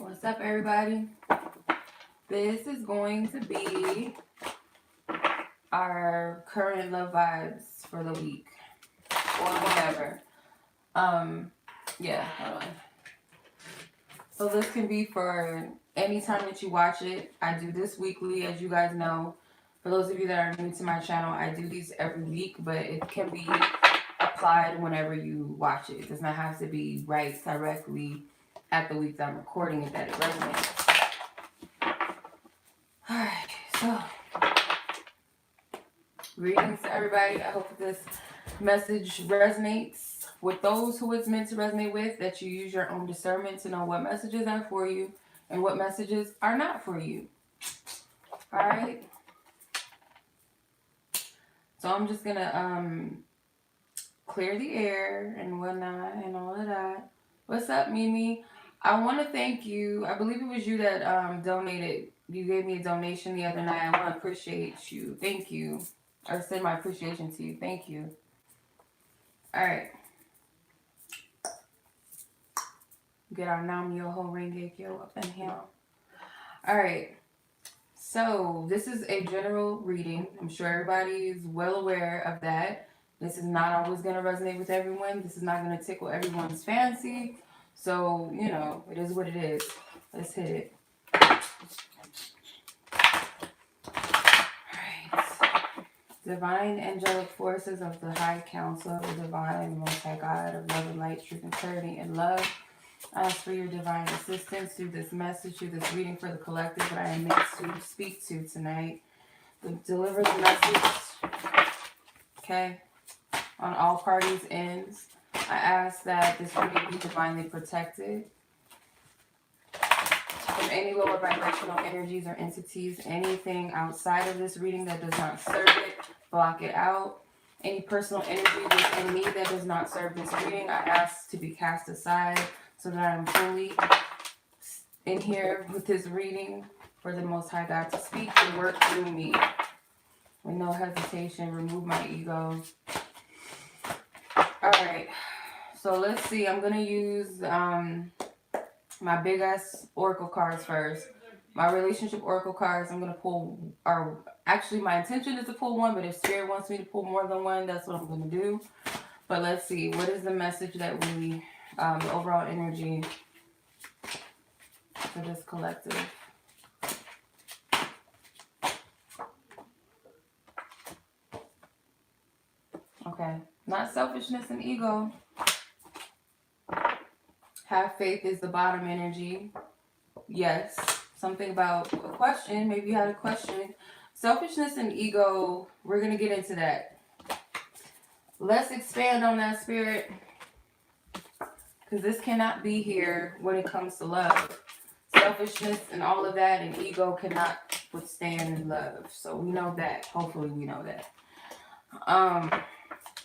What's up, everybody? This is going to be our current love vibes for the week or whatever. Yeah, hold on. So this can be for any time that you watch it. I do this weekly, as you guys know. For those of you that are new to my channel, I do these every week, but it can be applied whenever you watch it. It does not have to be right directly at the week that I'm recording it that it resonates. Alright, so greetings to everybody. I hope this message resonates with those who it's meant to resonate with, that you use your own discernment to know what messages are for you and what messages are not for you. Alright. So I'm just gonna clear the air and whatnot and all of that. What's up, Mimi? I want to thank you. I believe it was you that donated. You gave me a donation the other night. I want to appreciate you. Thank you. Or send my appreciation to you. Thank you. All right. Get our Nam Yoho Renge Kyo up in here. All right. So this is a general reading. I'm sure everybody is well aware of that. This is not always going to resonate with everyone. This is not going to tickle everyone's fancy. So, you know, it is what it is. Let's hit it. Divine angelic forces of the High Council of the Divine and Most High God of love and light, truth and clarity and love. I ask for your divine assistance through this message, through this reading for the collective that I am meant to speak to tonight. Deliver the message, okay, on all parties' ends. I ask that this reading be divinely protected from any lower vibrational energies or entities, anything outside of this reading that does not serve it, block it out. Any personal energy within me that does not serve this reading, I ask to be cast aside so that I am fully in here with this reading for the Most High God to speak and work through me. With no hesitation, remove my ego. Alright, so let's see. I'm going to use my big ass oracle cards first. My relationship oracle cards, I'm going to pull, or actually my intention is to pull one, but if Spirit wants me to pull more than one, that's what I'm going to do. But let's see, what is the message that we, the overall energy for this collective? Okay, not selfishness and ego. Have faith is the bottom energy. Yes. Something about a question. Maybe you had a question. Selfishness and ego. We're going to get into that. Let's expand on that, Spirit. Because this cannot be here when it comes to love. Selfishness and all of that and ego cannot withstand love. So we know that. Hopefully we know that.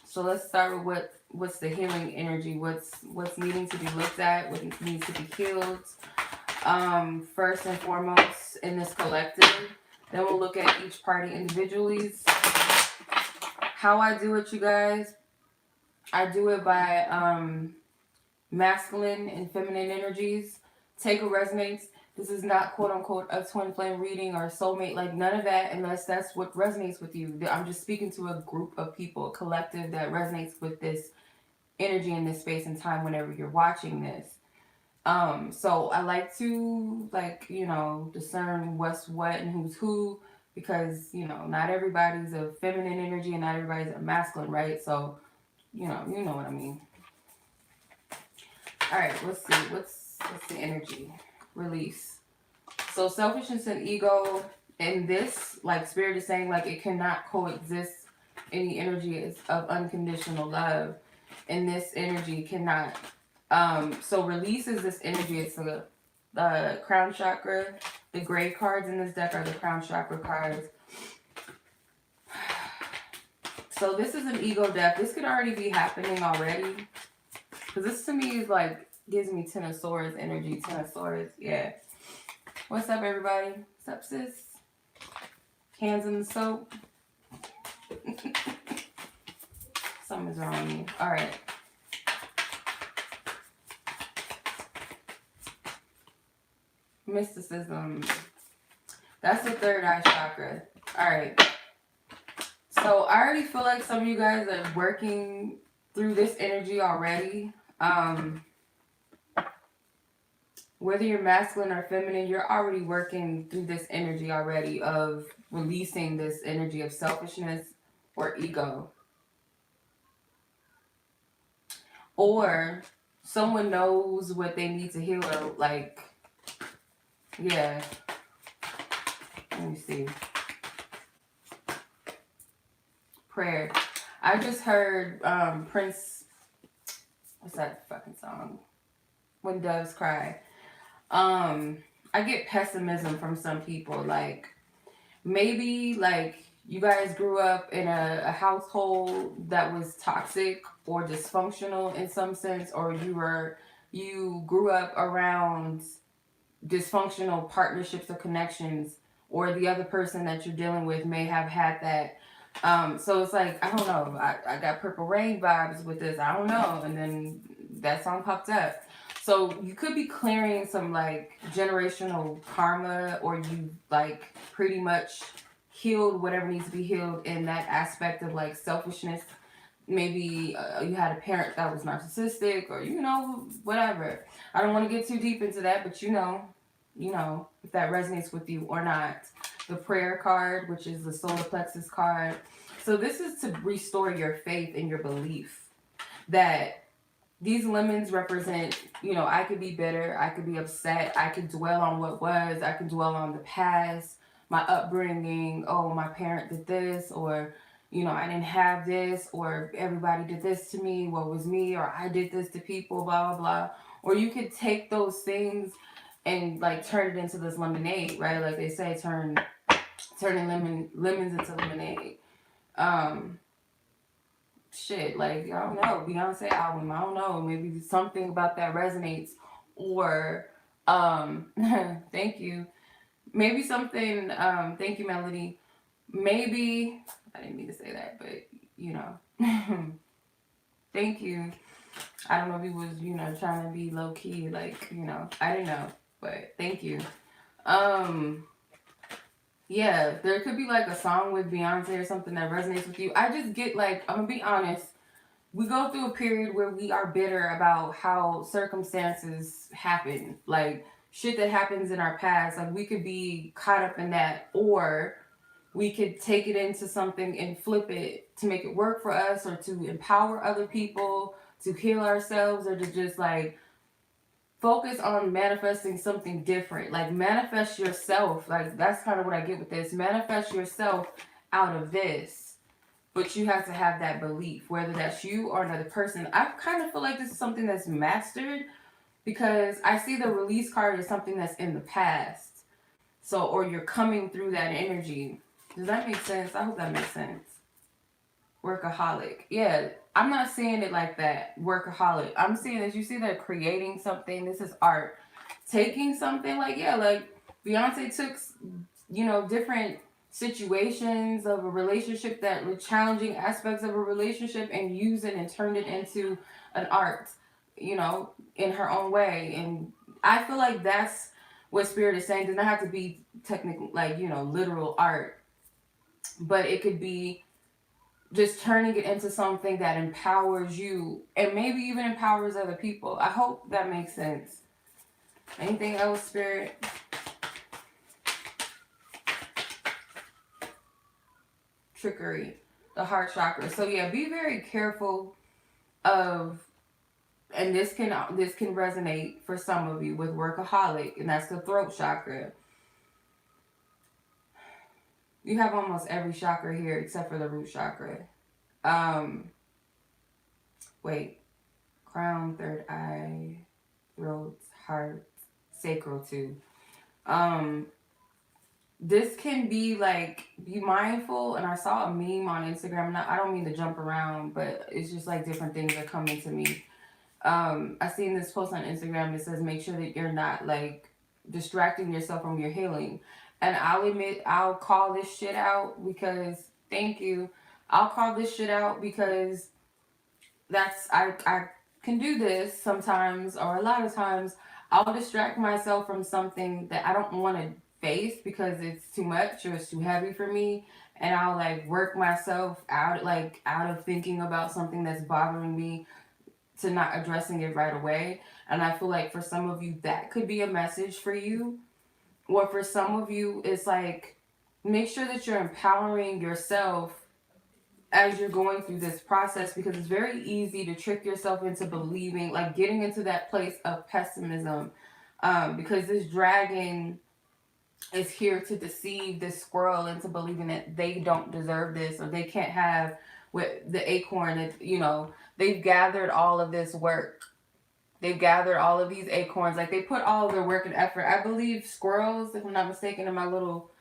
So let's start with what's the healing energy, what's needing to be looked at, what needs to be healed. First and foremost in this collective. Then we'll look at each party individually. How I do it, you guys, I do it by masculine and feminine energies. Take what resonates. This is not quote unquote a twin flame reading or soulmate, like none of that, unless that's what resonates with you. I'm just speaking to a group of people, a collective that resonates with this energy in this space and time whenever you're watching this. So I like to, like, you know, discern what's what and who's who, because, you know, not everybody's a feminine energy and not everybody's a masculine, right? So, you know what I mean. All right, let's see. What's the energy? Release. So selfishness and ego in this, like Spirit is saying, like it cannot coexist. Any energy of unconditional love in this energy cannot. So release is this energy. It's the crown chakra. The gray cards in this deck are the crown chakra cards. So this is an ego deck. This could already be happening already. Because this to me is like, gives me Ten of Swords energy. Ten of Swords, yeah. What's up, everybody? What's up, sis? Hands in the soap. Something's wrong with me. All right. Mysticism. That's the third eye chakra. All right. So I already feel like some of you guys are working through this energy already. Whether you're masculine or feminine, you're already working through this energy already of releasing this energy of selfishness or ego. Or someone knows what they need to heal, or like, yeah. Let me see. Prayer. I just heard Prince, what's that fucking song? When Doves Cry. I get pessimism from some people. Like, maybe like you guys grew up in a household that was toxic or dysfunctional in some sense, or you grew up around dysfunctional partnerships or connections, or the other person that you're dealing with may have had that. So it's like, I don't know, I got Purple Rain vibes with this, I don't know, and then that song popped up. So you could be clearing some like generational karma, or you like pretty much healed whatever needs to be healed in that aspect of like selfishness. Maybe you had a parent that was narcissistic, or whatever. I don't want to get too deep into that, but you know if that resonates with you or not. The prayer card, which is the solar plexus card. So this is to restore your faith and your belief that these lemons represent, I could be bitter, I could be upset, I could dwell on what was, I could dwell on the past, my upbringing, oh, my parent did this, or, I didn't have this, or everybody did this to me, what was me, or I did this to people, blah, blah, blah. Or you could take those things and, like, turn it into this lemonade, right? Like they say, turning lemons into lemonade. Shit, like, I don't know, Beyonce album, I don't know, maybe something about that resonates, or, thank you, maybe something, thank you, Melody, maybe, I didn't mean to say that, but, thank you, I don't know if he was, trying to be low-key, like, I didn't know, but thank you. Yeah, there could be like a song with Beyonce or something that resonates with you. I just get like, I'm gonna be honest, we go through a period where we are bitter about how circumstances happen, like shit that happens in our past. Like we could be caught up in that, or we could take it into something and flip it to make it work for us, or to empower other people, to heal ourselves, or to just like focus on manifesting something different. Like manifest yourself. Like that's kind of what I get with this. Manifest yourself out of this. But you have to have that belief, whether that's you or another person. I kind of feel like this is something that's mastered, because I see the release card as something that's in the past. So, or you're coming through that energy. Does that make sense? I hope that makes sense. Workaholic. Yeah, I'm not seeing it like that. Workaholic. I'm seeing, as you see, they're creating something. This is art. Taking something like Beyonce took, different situations of a relationship that were challenging aspects of a relationship, and used it and turned it into an art, in her own way. And I feel like that's what Spirit is saying. It does not have to be technical, like, literal art, but it could be just turning it into something that empowers you and maybe even empowers other people. I hope that makes sense. Anything else, Spirit? Trickery, the heart chakra. So yeah, be very careful of, and this can resonate for some of you with workaholic, and that's the throat chakra. You have almost every chakra here except for the root chakra. Crown, third eye, throat, heart, sacral too. This can be like, be mindful. And I saw a meme on Instagram. I don't mean to jump around, but it's just like different things are coming to me. I seen this post on Instagram that says, make sure that you're not like distracting yourself from your healing. And I'll admit, I'll call this shit out because, thank you. I'll call this shit out because I can do this sometimes, or a lot of times I'll distract myself from something that I don't want to face because it's too much or it's too heavy for me. And I'll like work myself out, like out of thinking about something that's bothering me to not addressing it right away. And I feel like for some of you, that could be a message for you. Or for some of you, it's like, make sure that you're empowering yourself as you're going through this process, because it's very easy to trick yourself into believing, like getting into that place of pessimism, because this dragon is here to deceive this squirrel into believing that they don't deserve this or they can't have with the acorn. That, you know, they've gathered all of this work. They've gathered all of these acorns. Like, they put all of their work and effort. I believe squirrels, if I'm not mistaken, in my little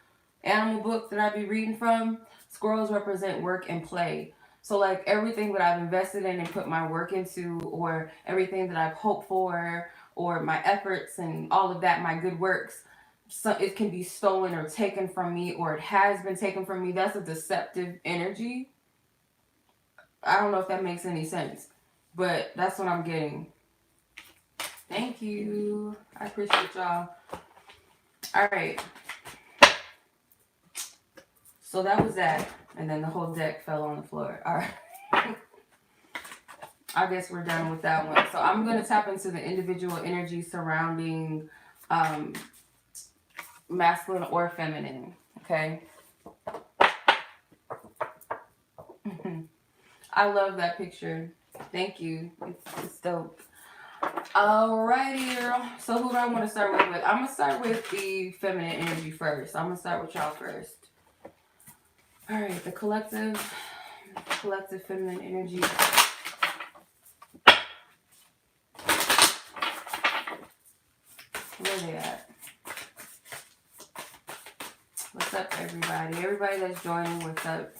animal book that I be reading from, squirrels represent work and play. So like everything that I've invested in and put my work into, or everything that I've hoped for, or my efforts and all of that, my good works, so it can be stolen or taken from me, or it has been taken from me. That's a deceptive energy. I don't know if that makes any sense, but that's what I'm getting. Thank you. I appreciate y'all. All right. So that was that. And then the whole deck fell on the floor. All right. I guess we're done with that one. So I'm going to tap into the individual energy surrounding masculine or feminine. Okay. I love that picture. Thank you. It's dope. Alrighty. So who do I want to start with? I'm going to start with the feminine energy first. I'm going to start with y'all first. All right. The collective feminine energy. Where are they at? What's up, everybody? Everybody that's joining, what's up?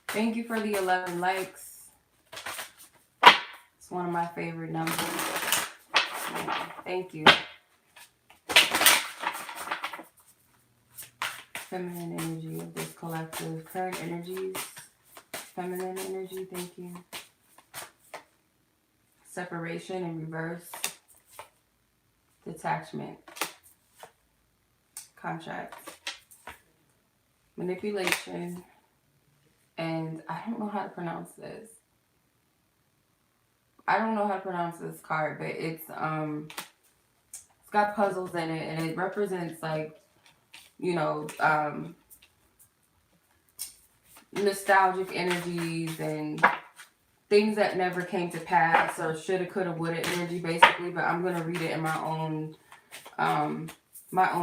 Thank you for the 11 likes. It's one of my favorite numbers. Thank you. Feminine energy of this collective. Current energies. Feminine energy, thank you. Separation in reverse. Detachment. Contract. Manipulation. And I don't know how to pronounce this. I don't know how to pronounce this card, but it's got puzzles in it, and it represents, like, you know, nostalgic energies and things that never came to pass, or shoulda, coulda, woulda energy, basically. But I'm gonna read it in my own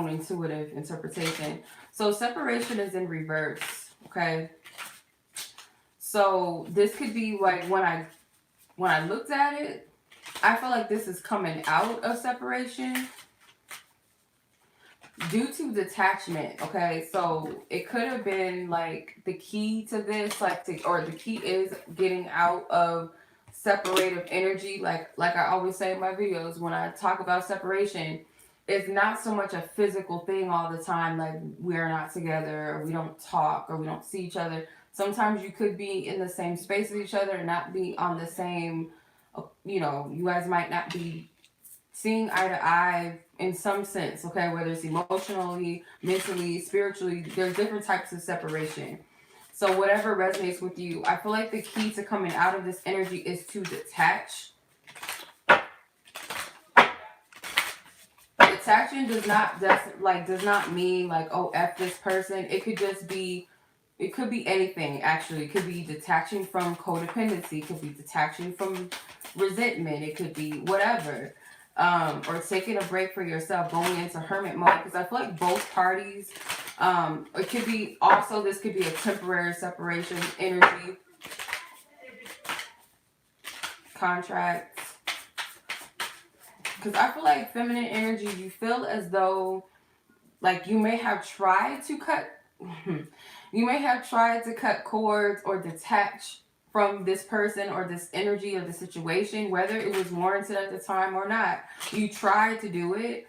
intuitive interpretation. So separation is in reverse. Okay. So this could be like when I looked at it, I feel like this is coming out of separation due to detachment. Okay, so it could have been like the key to this, or the key is getting out of separative energy. Like I always say in my videos when I talk about separation, it's not so much a physical thing all the time, like we're not together, or we don't talk, or we don't see each other. Sometimes you could be in the same space as each other and not be on the same, you know, you guys might not be seeing eye to eye in some sense, okay? Whether it's emotionally, mentally, spiritually, there's different types of separation. So whatever resonates with you, I feel like the key to coming out of this energy is to detach. Detaching does not mean like, oh, F this person. It could just be, it could be anything, actually. It could be detaching from codependency. It could be detaching from resentment. It could be whatever. Or taking a break for yourself, going into hermit mode. Because I feel like both parties, it could be also, this could be a temporary separation energy. Contract. Because I feel like feminine energy, you feel as though, like, you may have tried to cut cords or detach from this person or this energy or the situation, whether it was warranted at the time or not. You tried to do it,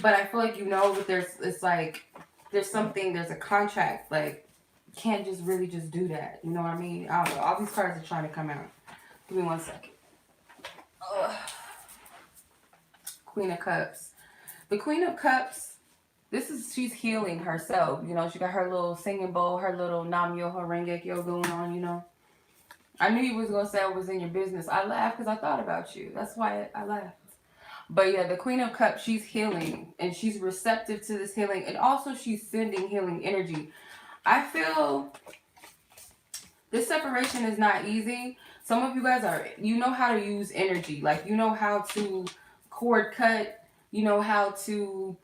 but I feel like you know that there's a contract, like, you can't just really just do that. You know what I mean? I don't know. All these cards are trying to come out. Give me 1 second. Ugh. Queen of Cups. The Queen of Cups, she's healing herself. You know, she got her little singing bowl, her little Nam Myoho Renge Kyo going on, you know. I knew you was going to say I was in your business. I laughed because I thought about you. That's why I laughed. But yeah, the Queen of Cups, she's healing. And she's receptive to this healing. And also she's sending healing energy. I feel this separation is not easy. Some of you guys you know how to use energy. Like, you know how to cord cut. You know how to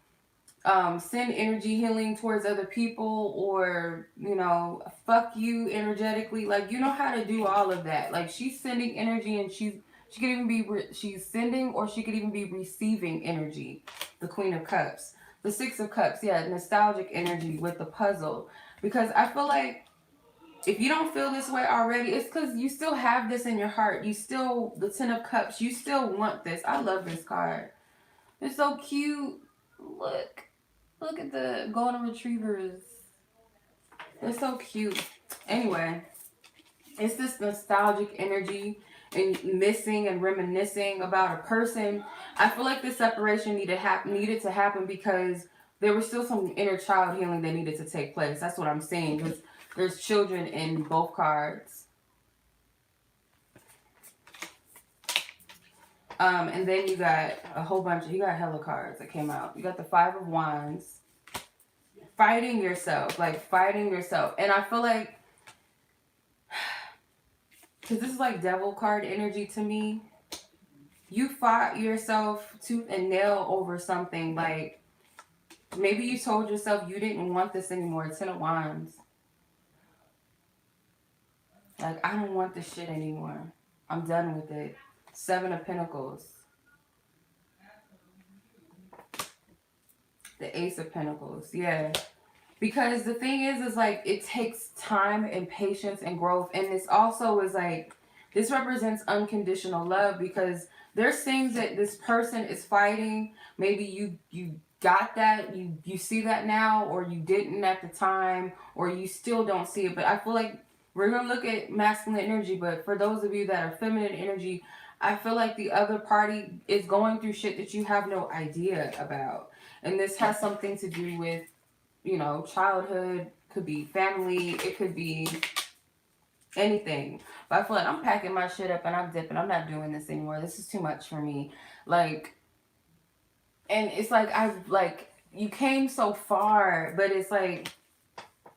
send energy healing towards other people, or, you know, fuck you energetically. Like, you know how to do all of that. Like, she's sending energy, and she could even be she's sending, or she could even be receiving energy. The Queen of Cups, the Six of Cups, yeah, nostalgic energy with the puzzle. Because I feel like if you don't feel this way already, it's because you still have this in your heart. You still, the Ten of Cups, you still want this. I love this card. It's so cute. Look at the golden retrievers. They're so cute. Anyway, it's this nostalgic energy and missing and reminiscing about a person. I feel like this separation needed to happen because there was still some inner child healing that needed to take place. That's what I'm saying, because there's children in both cards. And then you got a whole bunch you got hella cards that came out. You got the Five of Wands. Fighting yourself. Like, fighting yourself. And I feel like, because this is like devil card energy to me. You fought yourself tooth and nail over something. Like, maybe you told yourself you didn't want this anymore. Ten of Wands. Like, I don't want this shit anymore. I'm done with it. Seven of Pentacles. The Ace of Pentacles. Yeah. Because the thing is like, it takes time and patience and growth. And this also is like, this represents unconditional love, because there's things that this person is fighting. Maybe you got that, you see that now, or you didn't at the time, or you still don't see it. But I feel like we're going to look at masculine energy, but for those of you that are feminine energy, I feel like the other party is going through shit that you have no idea about. And this has something to do with, you know, childhood, could be family, it could be anything. But I feel like I'm packing my shit up and I'm dipping. I'm not doing this anymore. This is too much for me. Like, and it's like, you came so far, but it's like,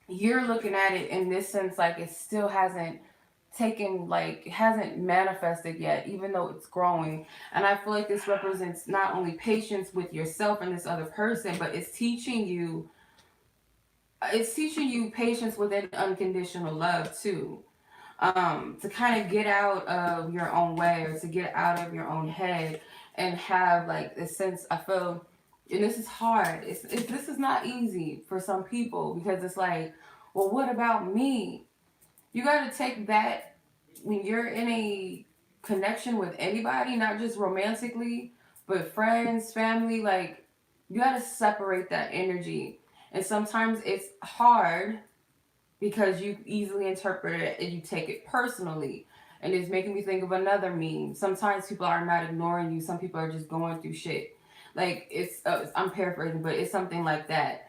you're looking at it in this sense, like it still hasn't hasn't manifested yet, even though it's growing. And I feel like this represents not only patience with yourself and this other person, but it's teaching you patience within unconditional love too. To kind of get out of your own way, or to get out of your own head and have like this sense, I feel, and this is hard. This is not easy for some people, because it's like, well, what about me? You got to take that when you're in a connection with anybody, not just romantically, but friends, family, like, you got to separate that energy. And sometimes it's hard because you easily interpret it and you take it personally. And it's making me think of another meme. Sometimes people are not ignoring you. Some people are just going through shit. Like, it's, I'm paraphrasing, but it's something like that.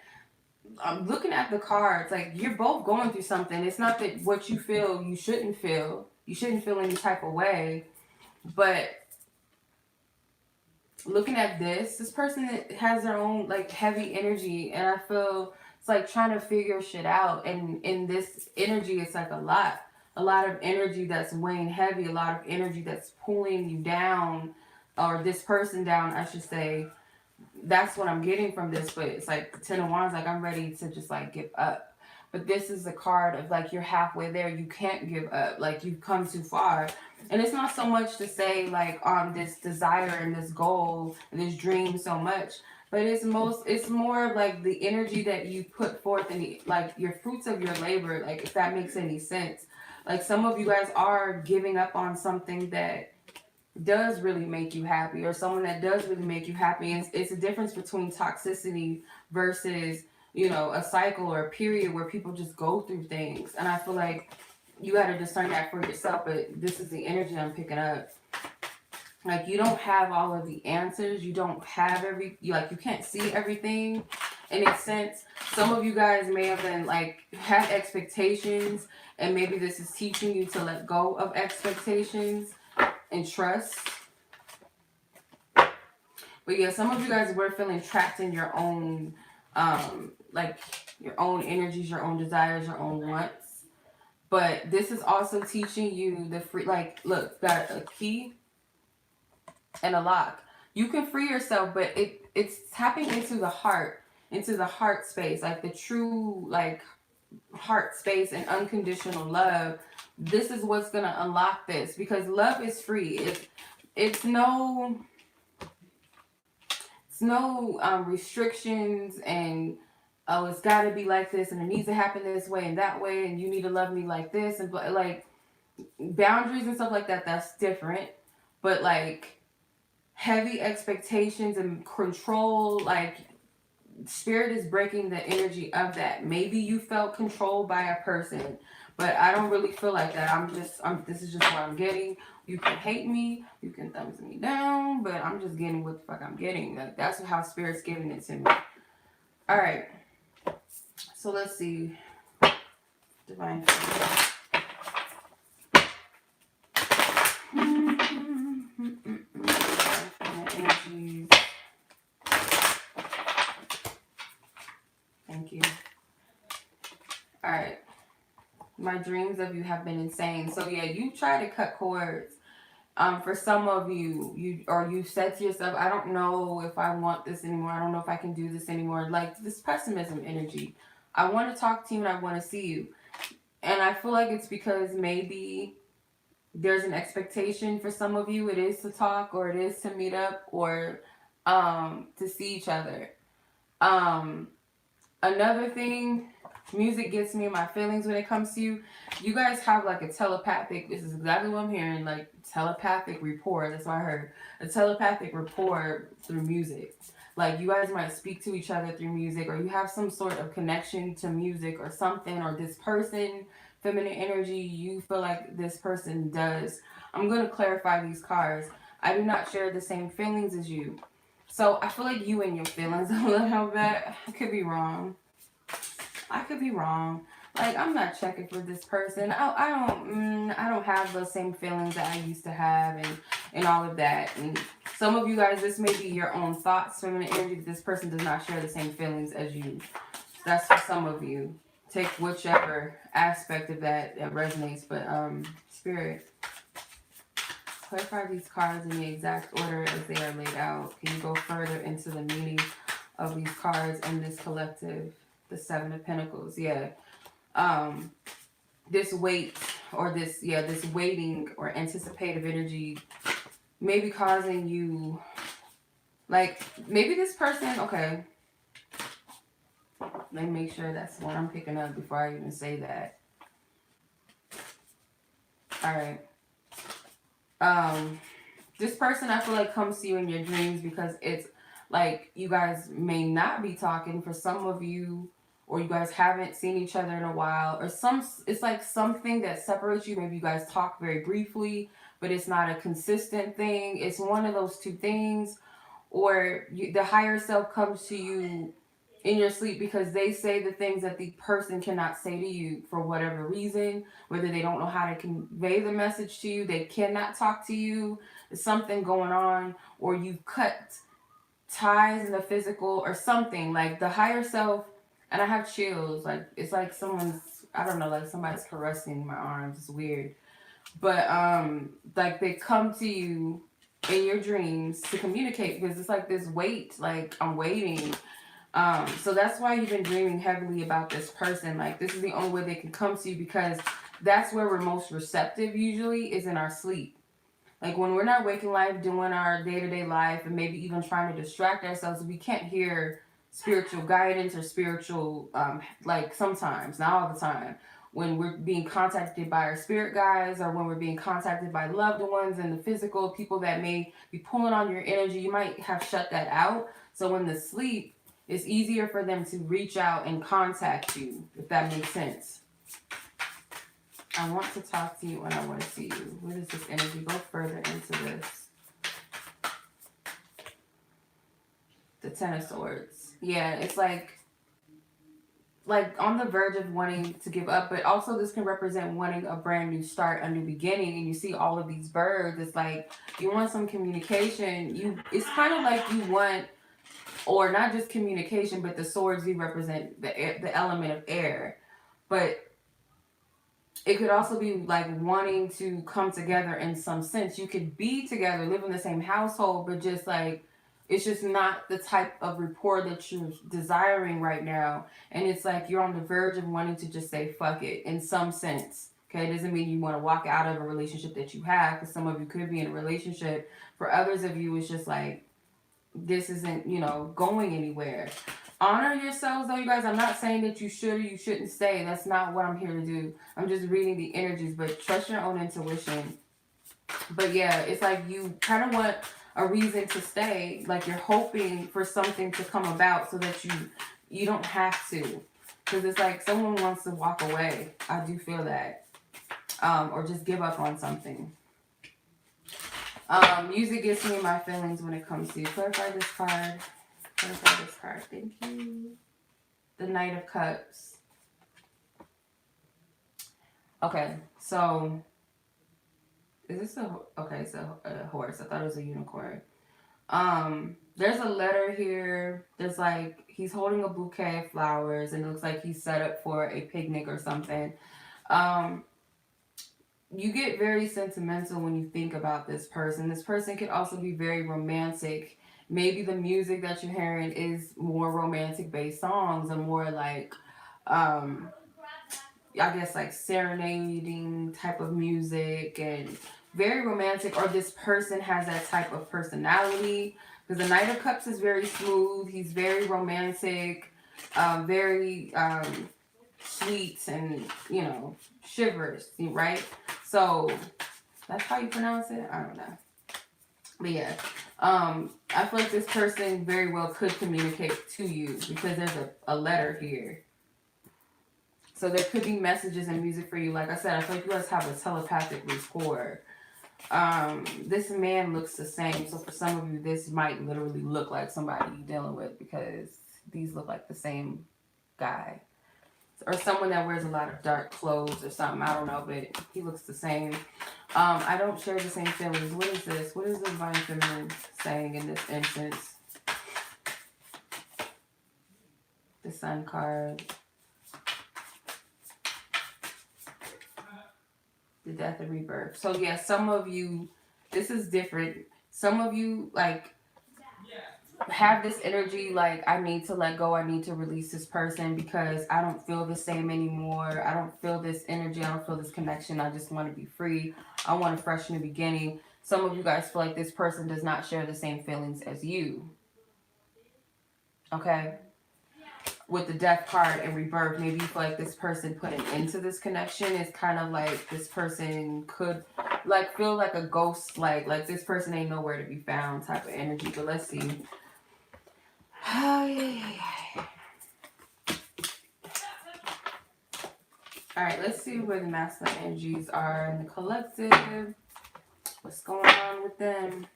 I'm looking at the cards, like, you're both going through something. It's not that what you feel, you shouldn't feel. You shouldn't feel any type of way. But looking at this person has their own, like, heavy energy. And I feel it's like trying to figure shit out. And in this energy, it's like a lot of energy that's weighing heavy. A lot of energy that's pulling you down, or this person down, I should say. That's what I'm getting from this. But it's like the Ten of Wands, like, I'm ready to just like give up. But this is a card of like, you're halfway there. You can't give up. Like, you've come too far. And it's not so much to say like on this desire and this goal and this dream so much, but it's more of like the energy that you put forth and like your fruits of your labor. Like, if that makes any sense. Like, some of you guys are giving up on something that does really make you happy, or someone that does really make you happy. And it's a difference between toxicity versus, you know, a cycle or a period where people just go through things. And I feel like you got to discern that for yourself. But this is the energy I'm picking up. Like, you don't have all of the answers. You don't have you can't see everything in a sense. Some of you guys may have been like, have expectations, and maybe this is teaching you to let go of expectations and trust. But yeah, some of you guys were feeling trapped in your own, like your own energies, your own desires, your own wants. But this is also teaching you the free, like, look, got a key and a lock. You can free yourself, but it's tapping into the heart space, like the true, like, heart space and unconditional love. This is what's gonna unlock this, because love is free. It's no restrictions, and oh, it's got to be like this, and it needs to happen this way and that way, and you need to love me like this, and like boundaries and stuff like that. That's different. But like heavy expectations and control, like spirit is breaking the energy of that. Maybe you felt controlled by a person, but I don't really feel like that. This is just what I'm getting. You can hate me, you can thumbs me down, but I'm just getting what the fuck I'm getting. Like, that's how spirit's giving it to me. All right, so let's see. Divine energies. Thank you. All right. My dreams of you have been insane. So yeah, you try to cut cords. For some of you, you said to yourself, I don't know if I want this anymore. I don't know if I can do this anymore. Like this pessimism energy. I want to talk to you and I want to see you. And I feel like it's because maybe there's an expectation for some of you. It is to talk, or it is to meet up, or to see each other. Another thing, music gets me in my feelings when it comes to you. You guys have like a telepathic, this is exactly what I'm hearing, like telepathic rapport. That's what I heard. A telepathic rapport through music. Like you guys might speak to each other through music, or you have some sort of connection to music or something, or this person, feminine energy, you feel like this person does. I'm going to clarify these cards. I do not share the same feelings as you. So I feel like you and your feelings a little bit. I could be wrong. Like, I'm not checking for this person. I don't have the same feelings that I used to have, and all of that. And some of you guys, this may be your own thoughts, feminine energy, that this person does not share the same feelings as you. That's for some of you. Take whichever aspect of that resonates. But spirit, clarify these cards in the exact order as they are laid out. Can you go further into the meaning of these cards and this collective? The Seven of Pentacles, yeah. This weight, or this waiting or anticipative energy may be causing you, like, maybe this person, okay. Let me make sure that's what I'm picking up before I even say that. All right. This person, I feel like, comes to you in your dreams because it's like you guys may not be talking for some of you, or you guys haven't seen each other in a while, or it's like something that separates you. Maybe you guys talk very briefly, but it's not a consistent thing. It's one of those two things. Or the higher self comes to you in your sleep because they say the things that the person cannot say to you for whatever reason, whether they don't know how to convey the message to you, they cannot talk to you, there's something going on, or you've cut ties in the physical or something. Like the higher self, and I have chills, like it's like someone's, I don't know, like somebody's caressing my arms. It's weird. But like they come to you in your dreams to communicate, because it's like this wait, like I'm waiting. So that's why you've been dreaming heavily about this person. Like this is the only way they can come to you, because that's where we're most receptive usually, is in our sleep. Like when we're not waking life, doing our day-to-day life, and maybe even trying to distract ourselves, we can't hear spiritual guidance or spiritual, like sometimes, not all the time, when we're being contacted by our spirit guides, or when we're being contacted by loved ones and the physical people that may be pulling on your energy, you might have shut that out. So in the sleep, it's easier for them to reach out and contact you, if that makes sense. I want to talk to you and I want to see you. What is this energy? Go further into this. The Ten of Swords. Yeah, it's like on the verge of wanting to give up, but also this can represent wanting a brand new start, a new beginning. And you see all of these birds, it's like you want some communication. It's kind of like you want, or not just communication, but the swords you represent the element of air. But it could also be like wanting to come together in some sense. You could be together, live in the same household, but just like it's just not the type of rapport that you're desiring right now. And it's like you're on the verge of wanting to just say fuck it in some sense. Okay, it doesn't mean you want to walk out of a relationship that you have, because some of you could be in a relationship. For others of you, it's just like this isn't, going anywhere. Honor yourselves though, you guys. I'm not saying that you should or you shouldn't stay. That's not what I'm here to do. I'm just reading the energies, but trust your own intuition. But yeah, it's like you kind of want a reason to stay. Like you're hoping for something to come about so that you don't have to. Because it's like someone wants to walk away. I do feel that. Or just give up on something. Music gets me in my feelings when it comes to you. Clarify this card. Clarify this card. Thank you. The Knight of Cups. Okay, so is this it's a horse. I thought it was a unicorn. There's a letter here. There's like he's holding a bouquet of flowers, and it looks like he's set up for a picnic or something. You get very sentimental when you think about this person. This person could also be very romantic. Maybe the music that you're hearing is more romantic based songs, and more like, I guess like serenading type of music, and very romantic. Or this person has that type of personality, because the Knight of Cups is very smooth. He's very romantic, very sweet, and shivers, right? So that's how you pronounce it. I don't know, but yeah, I feel like this person very well could communicate to you, because there's a letter here. So there could be messages and music for you. Like I said, I feel like you guys have a telepathic rapport. This man looks the same. So for some of you, this might literally look like somebody you're dealing with, because these look like the same guy. Or someone that wears a lot of dark clothes or something. I don't know, but he looks the same. I don't share the same feelings. What is this? What is the Divine Feminine saying in this instance? The Sun card. The Death and Rebirth. So yeah, some of you, this is different. Some of you like have this energy like, I need to let go, I need to release this person because I don't feel the same anymore. I don't feel this energy, I don't feel this connection. I just want to be free. I want a fresh new beginning. Some of you guys feel like this person does not share the same feelings as you. Okay? With the Death card and Rebirth, maybe you feel like this person put an end to this connection. It's kind of like this person could like feel like a ghost, like this person ain't nowhere to be found type of energy. But let's see. Alright, let's see where the masculine energies are in the collective. What's going on with them?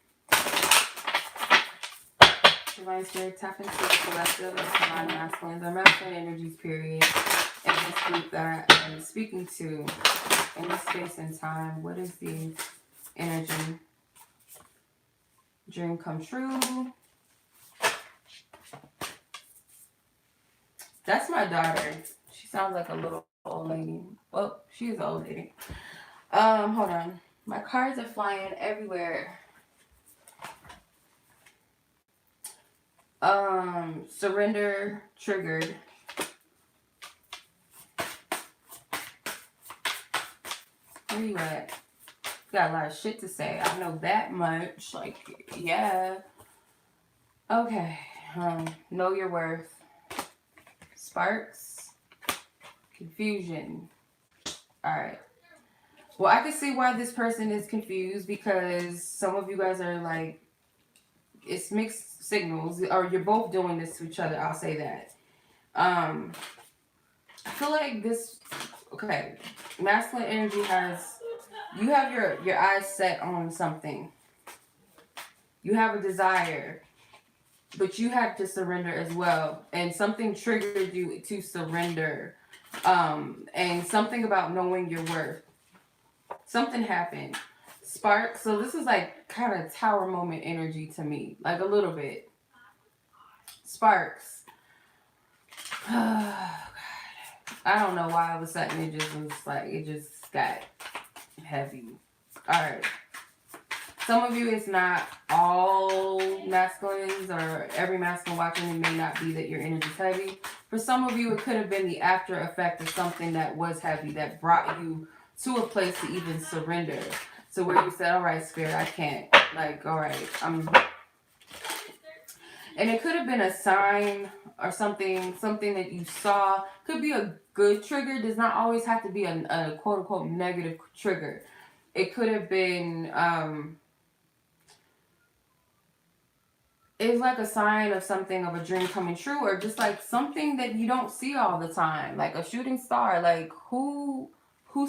Divine Spirit, tap into the collective, divine masculines, or masculine energies, period. And this group that I'm speaking to in this space and time. What is the energy? Dream come true. That's my daughter. She sounds like a little old lady. Well, she is an old lady. Hold on. My cards are flying everywhere. Surrender triggered. Where you at? Got a lot of shit to say. I know that much. Like, yeah. Okay. Know your worth. Sparks. Confusion. Alright. Well, I can see why this person is confused, because some of you guys are like, it's mixed signals, or you're both doing this to each other. I'll say that. I feel like this, okay, masculine energy has, you have your eyes set on something. You have a desire. but you had to surrender as well. And something triggered you to surrender. And something about knowing your worth. Something happened. Spark. So this is like kind of tower moment energy to me. Like a little bit. Sparks. I don't know why all of a sudden it just was like, it just got heavy. Alright. Some of you, it's not all masculines or every masculine watching. It may not be that your energy's heavy. For some of you, it could have been the after effect of something that was heavy that brought you to a place to even surrender. So where you said, all right, Spirit, I can't. Like, all right, and it could have been a sign or something that you saw. Could be a good trigger. Does not always have to be a quote unquote negative trigger. It could have been, it's like a sign of something, of a dream coming true, or just like something that you don't see all the time, like a shooting star. Like who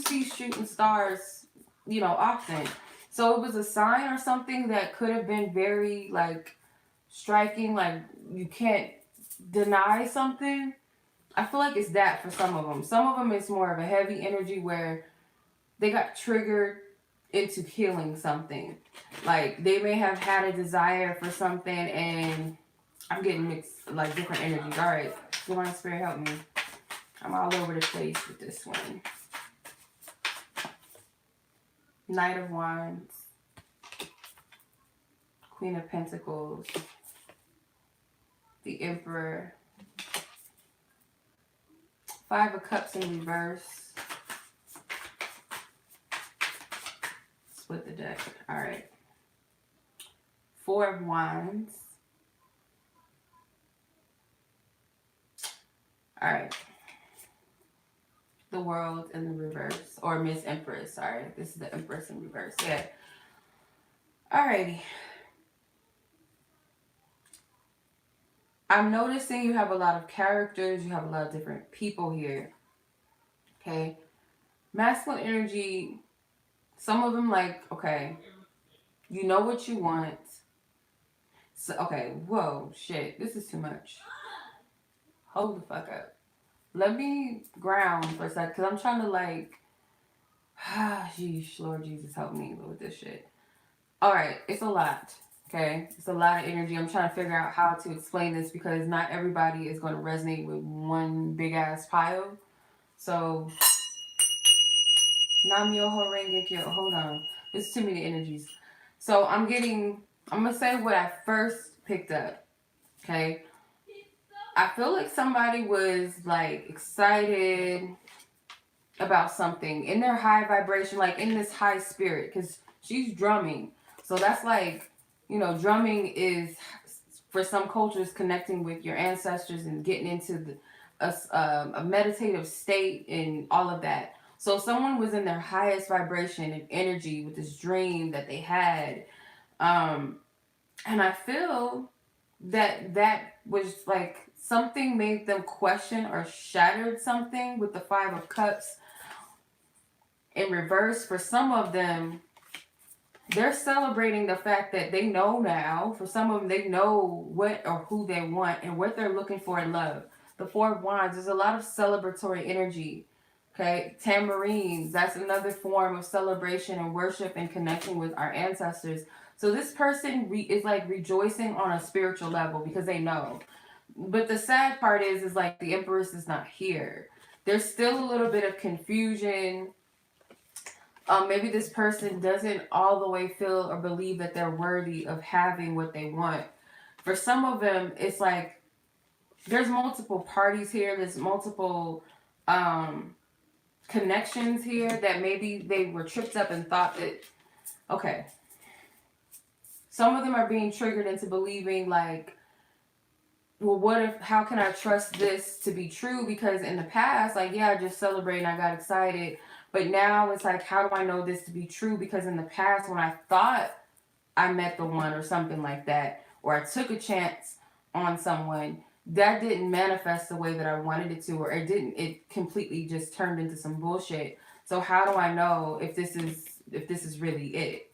sees shooting stars, you know, often? So it was a sign or something that could have been very like striking, like you can't deny something. I feel like it's that for some of them. Some of them it's more of a heavy energy where they got triggered into healing something. Like they may have had a desire for something, and I'm getting mixed, like different energies. All right, Divine Spirit, help me. I'm all over the place with this one. Knight of Wands, Queen of Pentacles, the Emperor, Five of Cups in reverse. Split the deck. All right. Four of Wands. All right. The World in the reverse, or Miss Empress. Sorry, this is the Empress in reverse. Yeah. Alrighty. I'm noticing you have a lot of characters. You have a lot of different people here. Okay. Masculine energy. Some of them like, okay, you know what you want. So, okay, whoa, shit, this is too much. Hold the fuck up. Let me ground for a sec, because I'm trying to like, sheesh, Lord Jesus, help me with this shit. All right, it's a lot, okay? It's a lot of energy. I'm trying to figure out how to explain this because not everybody is going to resonate with one big-ass pile. So, Nam-myoho Renge Kyo. Hold on. There's too many energies. So, I'm going to say what I first picked up, okay? I feel like somebody was like excited about something in their high vibration, like in this high spirit, because she's drumming. So that's like, you know, drumming is for some cultures connecting with your ancestors and getting into a meditative state and all of that. So someone was in their highest vibration and energy with this dream that they had. And I feel that was like something made them question or shattered something with the Five of Cups in reverse. For some of them, they're celebrating the fact that they know now. For some of them, they know what or who they want and what they're looking for in love. The Four of Wands, there's a lot of celebratory energy. Okay, tamarines, that's another form of celebration and worship and connecting with our ancestors. So this person is like rejoicing on a spiritual level because they know. But the sad part is like the Empress is not here. There's still a little bit of confusion. Maybe this person doesn't all the way feel or believe that they're worthy of having what they want. For some of them, it's like there's multiple parties here. There's multiple connections here that maybe they were tripped up and thought that, okay. Some of them are being triggered into believing like, well, how can I trust this to be true? Because in the past, like, yeah, I just celebrated and I got excited. But now it's like, how do I know this to be true? Because in the past, when I thought I met the one or something like that, or I took a chance on someone, that didn't manifest the way that I wanted it to, or it completely just turned into some bullshit. So how do I know if this is really it?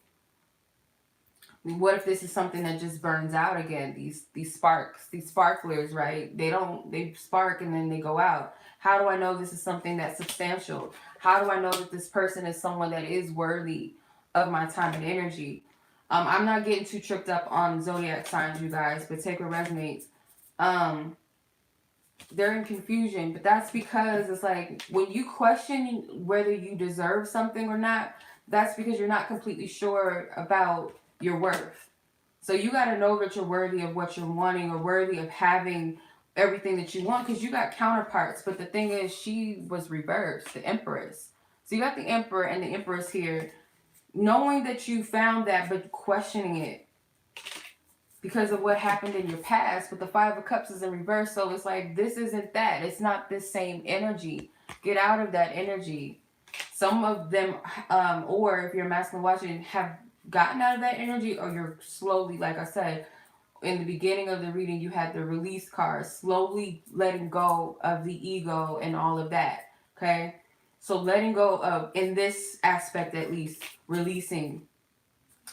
What if this is something that just burns out again? These sparks, these sparklers, right? They spark and then they go out. How do I know this is something that's substantial? How do I know that this person is someone that is worthy of my time and energy? I'm not getting too tripped up on zodiac signs, you guys, but take what resonates. They're in confusion, but that's because it's like when you question whether you deserve something or not, that's because you're not completely sure about your worth. So you got to know that you're worthy of what you're wanting or worthy of having everything that you want, because you got counterparts. But the thing is, she was reversed, the Empress. So you got the Emperor and the Empress here, knowing that you found that, but questioning it because of what happened in your past. But the Five of Cups is in reverse, so it's like, this isn't that. It's not this same energy. Get out of that energy. Some of them, or if you're masculine watching, have gotten out of that energy, or you're slowly, like I said, in the beginning of the reading, you had the release card, slowly letting go of the ego and all of that, okay? So letting go of, in this aspect at least, releasing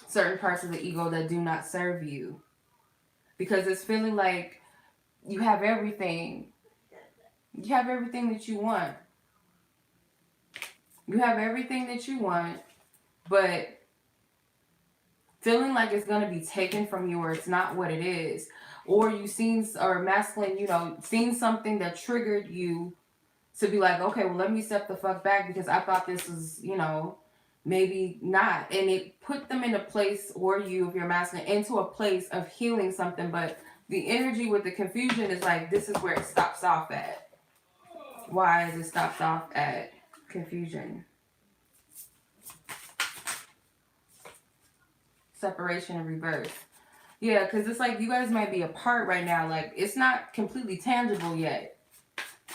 certain parts of the ego that do not serve you. Because it's feeling like you have everything. You have everything that you want. You have everything that you want, but feeling like it's going to be taken from you, or it's not what it is. Or you seen, or masculine, you know, seen something that triggered you to be like, okay, well, let me step the fuck back because I thought this was, you know, maybe not. And it put them in a place, or you, if you're masculine, into a place of healing something. But the energy with the confusion is like, this is where it stops off at. Why is it stopped off at confusion? Separation and reverse. Yeah, because it's like you guys might be apart right now. Like, it's not completely tangible yet.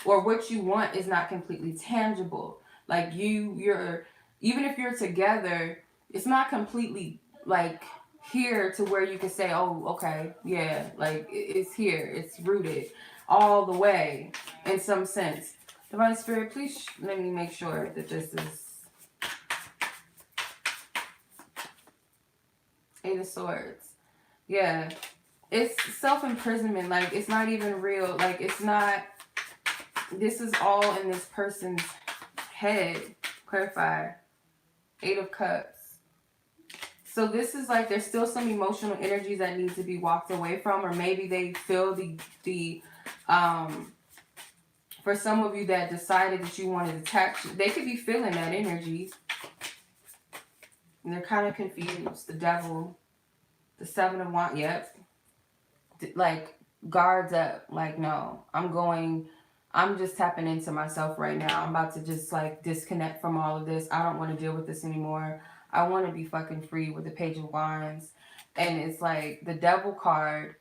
Or what you want is not completely tangible. Like, you're even if you're together, it's not completely, like, here to where you can say, oh, okay, yeah, like, it's here. It's rooted all the way in some sense. Divine Spirit, please let me make sure that this is Eight of Swords. Yeah. It's self-imprisonment. Like, it's not even real. Like, it's not... This is all in this person's head. Clarify. Eight of Cups. So this is like, there's still some emotional energies that need to be walked away from. Or maybe they feel for some of you that decided that you wanted attachment, they could be feeling that energy. And they're kind of confused. The Devil, the Seven of Wands, yep. Like, guards up. Like, no, I'm just tapping into myself right now. I'm about to just, like, disconnect from all of this. I don't want to deal with this anymore. I want to be fucking free, with the Page of Wands. And it's like, the Devil card.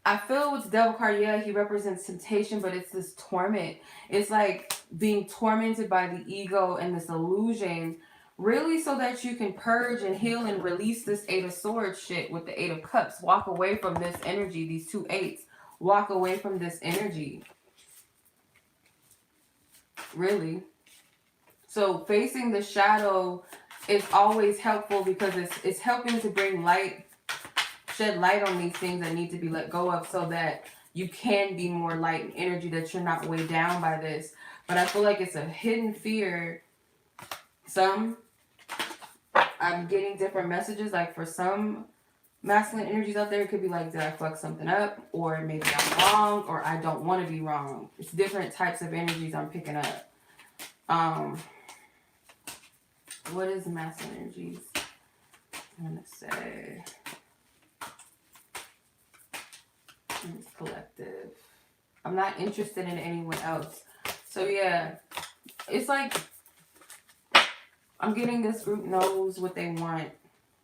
I feel with the Devil card, yeah, he represents temptation, but it's this torment. It's like being tormented by the ego and this illusion, really, so that you can purge and heal and release this Eight of Swords shit with the Eight of Cups. Walk away from this energy, these two eights. Walk away from this energy. Really. So facing the shadow is always helpful, because it's helping to bring light, shed light on these things that need to be let go of, so that you can be more light and energy, that you're not weighed down by this. But I feel like it's a hidden fear. I'm getting different messages. Like, for some masculine energies out there, it could be like, did I fuck something up? Or maybe I'm wrong, or I don't want to be wrong. It's different types of energies I'm picking up. What is masculine energies? I'm going to say... It's collective. I'm not interested in anyone else. So, yeah. It's like... I'm getting this group knows what they want.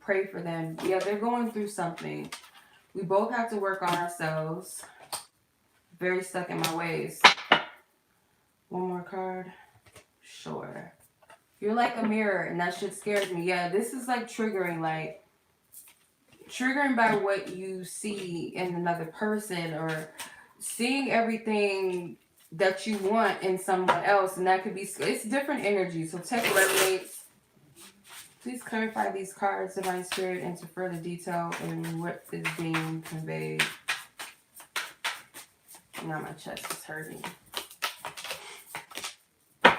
Pray for them. Yeah, they're going through something. We both have to work on ourselves. Very stuck in my ways. One more card. Sure. You're like a mirror, and that shit scares me. Yeah, this is like triggering. Like, triggering by what you see in another person, or seeing everything that you want in someone else. And that could be... It's different energies. So take what resonates. Please clarify these cards, Divine Spirit, into further detail in what is being conveyed. Now my chest is hurting. The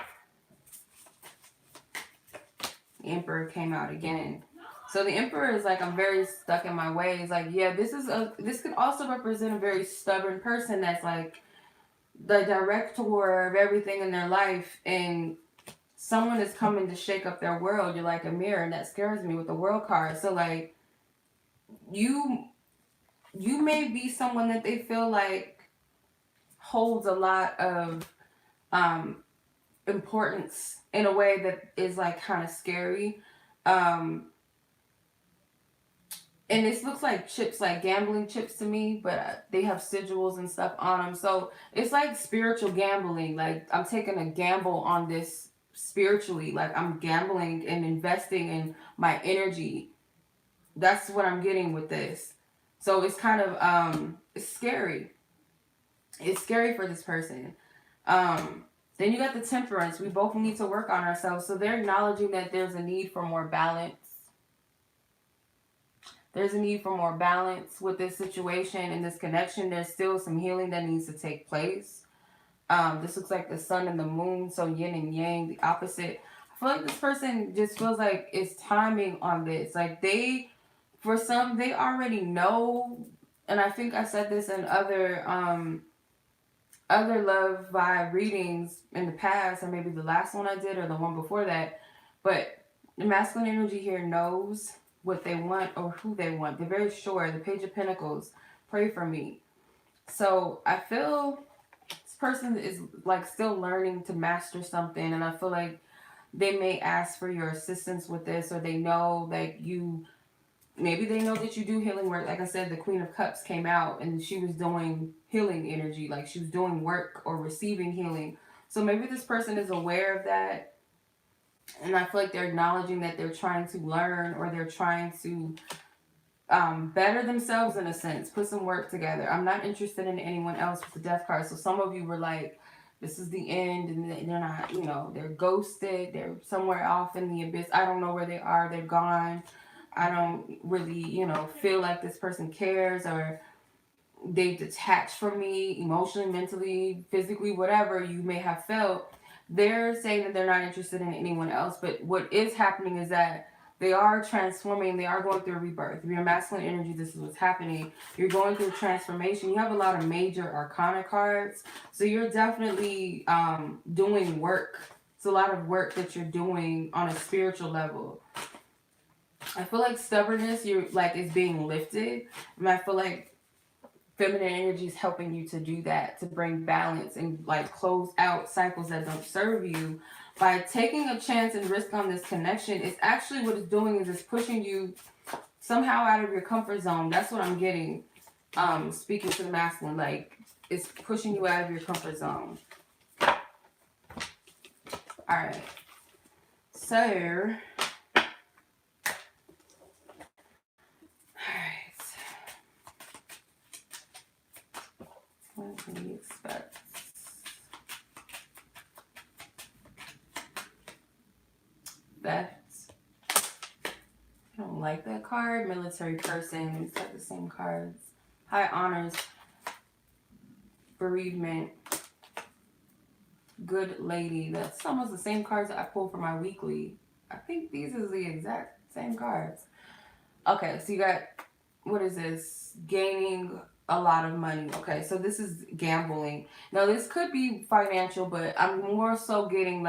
Emperor came out again. So the Emperor is like, I'm very stuck in my ways. Like, yeah, this could also represent a very stubborn person that's like the director of everything in their life, and someone is coming to shake up their world. You're like a mirror, and that scares me with the World card. So like, you may be someone that they feel like holds a lot of importance in a way that is like kind of scary. And this looks like chips, like gambling chips to me, but they have sigils and stuff on them. So it's like spiritual gambling. Like, I'm taking a gamble on this spiritually. Like, I'm gambling and investing in my energy. That's what I'm getting with this. So it's kind of, it's scary. It's scary for this person. Then you got the Temperance. We both need to work on ourselves. So they're acknowledging that there's a need for more balance. There's a need for more balance with this situation and this connection. There's still some healing that needs to take place. This looks like the sun and the moon, so yin and yang, the opposite. I feel like this person just feels like it's timing on this. Like for some, they already know, and I think I said this in other love vibe readings in the past, or maybe the last one I did or the one before that, but the masculine energy here knows what they want or who they want. They're very sure. The Page of Pentacles, pray for me. So I feel this person is like still learning to master something, and I feel like they may ask for your assistance with this, or they know that maybe they know that you do healing work. Like I said, the Queen of Cups came out and she was doing healing energy, like she was doing work or receiving healing. So maybe this person is aware of that. And I feel like they're acknowledging that they're trying to learn, or they're trying to better themselves in a sense, put some work together. I'm not interested in anyone else with the Death card. So some of you were like, this is the end, and they're not, they're ghosted. They're somewhere off in the abyss. I don't know where they are. They're gone. I don't really, feel like this person cares, or they've detached from me emotionally, mentally, physically, whatever you may have felt. They're saying that they're not interested in anyone else, but what is happening is that they are transforming. They are going through a rebirth. If you're masculine energy, this is what's happening. You're going through a transformation. You have a lot of major arcana cards, so you're definitely doing work. It's a lot of work that you're doing on a spiritual level. I feel like stubbornness, is being lifted, and I feel like feminine energy is helping you to do that, to bring balance and close out cycles that don't serve you. By taking a chance and risk on this connection, it's actually what it's doing is it's pushing you somehow out of your comfort zone. That's what I'm getting. Speaking to the masculine, it's pushing you out of your comfort zone. All right. So, what can you expect? Theft. I don't like that card. Military person. It's like the same cards. High honors. Bereavement. Good lady. That's almost the same cards that I pulled for my weekly. I think these are the exact same cards. Okay, so you got, what is this? Gaining a lot of money. Okay, so this is gambling. Now, this could be financial, but I'm more so getting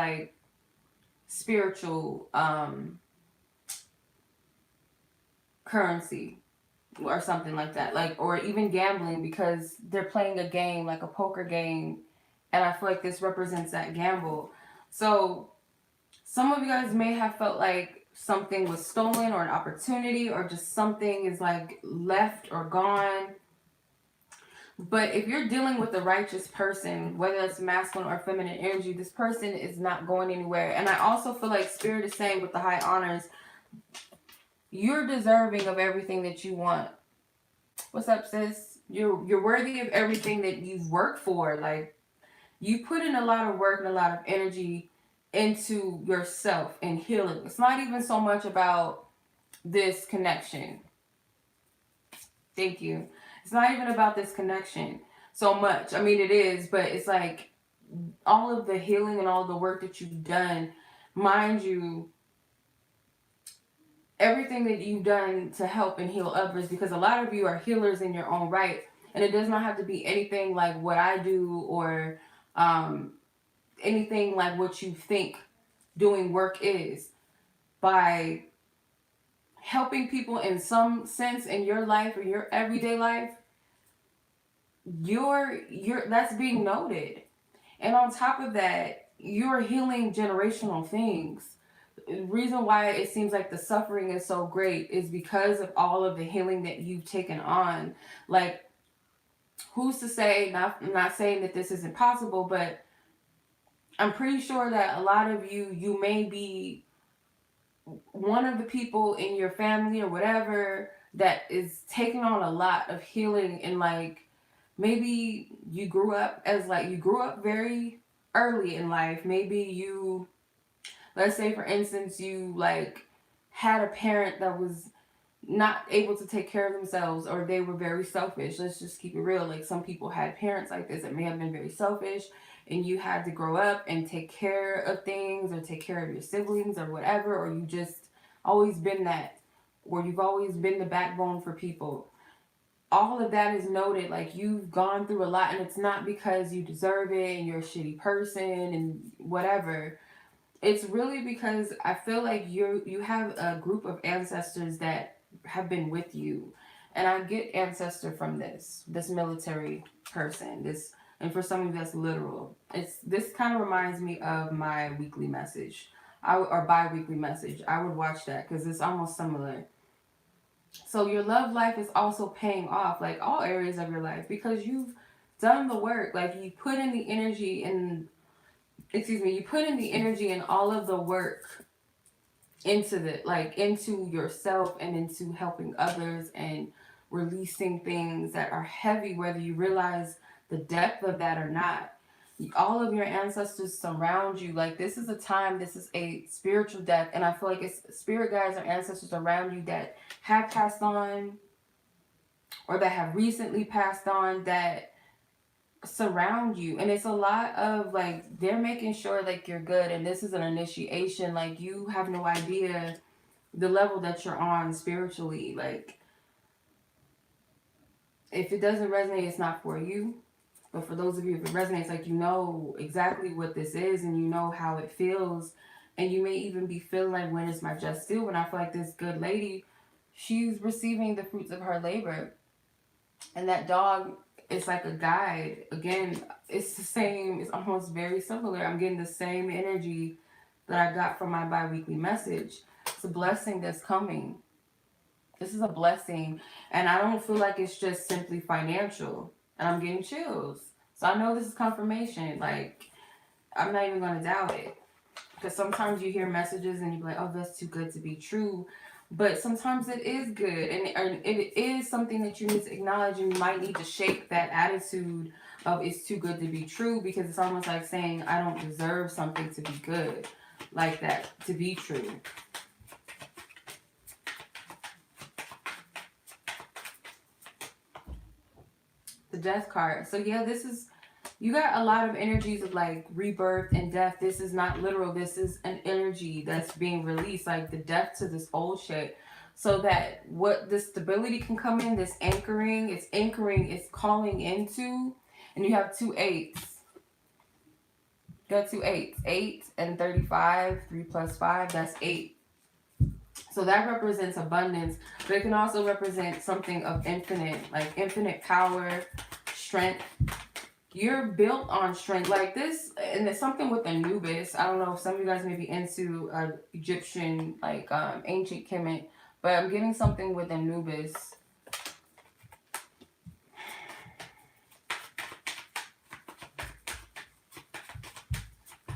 spiritual currency or something like that. Or even gambling, because they're playing a game, like a poker game, and I feel like this represents that gamble. So some of you guys may have felt like something was stolen, or an opportunity, or just something is left or gone. But if you're dealing with a righteous person, whether it's masculine or feminine energy, this person is not going anywhere. And I also feel like Spirit is saying with the high honors, you're deserving of everything that you want. What's up, sis? You're worthy of everything that you've worked for. You put in a lot of work and a lot of energy into yourself and healing. It's not even so much about this connection. Thank you. It's not even about this connection so much. I mean, it is, but it's like all of the healing and all the work that you've done, mind you, everything that you've done to help and heal others, because a lot of you are healers in your own right. And it does not have to be anything like what I do or um, anything like what you think doing work is. By helping people in some sense in your life or your everyday life, you're that's being noted. And on top of that, you're healing generational things. The reason why it seems like the suffering is so great is because of all of the healing that you've taken on. Like, who's to say, not saying that this isn't possible, but I'm pretty sure that a lot of you may be one of the people in your family or whatever that is taking on a lot of healing. And like, maybe you grew up very early in life. Maybe you, let's say for instance, you like had a parent that was not able to take care of themselves, or they were very selfish. Let's just keep it real. Like, some people had parents like this that may have been very selfish, and you had to grow up and take care of things or take care of your siblings or whatever, or you just always been that, or you've always been the backbone for people. All of that is noted. Like, you've gone through a lot, and it's not because you deserve it and you're a shitty person and whatever. It's really because I feel like you have a group of ancestors that have been with you. And I get ancestor from this military person, this, and for some of you that's literal. It's, this kind of reminds me of my weekly message, or bi-weekly message. I would watch that because it's almost similar. So your love life is also paying off, like all areas of your life, because you've done the work. Like, you put in the energy and, you put in the energy and all of the work into into yourself and into helping others and releasing things that are heavy, whether you realize the depth of that or not. All of your ancestors surround you. Like, this is a time, this is a spiritual death, and I feel like it's spirit guides or ancestors around you that have passed on or that have recently passed on, that surround you. And it's a lot of like, they're making sure like you're good, and this is an initiation. Like, you have no idea the level that you're on spiritually. Like, if it doesn't resonate, it's not for you. But for those of you, if it resonates, like, you know exactly what this is, and you know how it feels. And you may even be feeling like, when is my just due? When I feel like this good lady, she's receiving the fruits of her labor. And that dog, it's like a guide. Again, it's the same. It's almost very similar. I'm getting the same energy that I got from my bi-weekly message. It's a blessing that's coming. This is a blessing. And I don't feel like it's just simply financial. And I'm getting chills. So I know this is confirmation. Like, I'm not even going to doubt it. Because sometimes you hear messages and you be like, oh, that's too good to be true. But sometimes it is good. And it is something that you need to acknowledge. And you might need to shake that attitude of it's too good to be true. Because it's almost like saying, I don't deserve something to be good. Like that, to be true. The death card. So yeah, this is, you got a lot of energies of like rebirth and death. This is not literal. This is an energy that's being released, like the death to this old shit. So that what this stability can come in, this anchoring, it's calling into, and you have 2 8s. You got 2 8s. 8 and 35, 3 plus 5, that's 8. So that represents abundance, but it can also represent something of infinite power, strength. You're built on strength. Like this, and there's something with Anubis. I don't know if some of you guys may be into Egyptian, ancient Kemet, but I'm getting something with Anubis.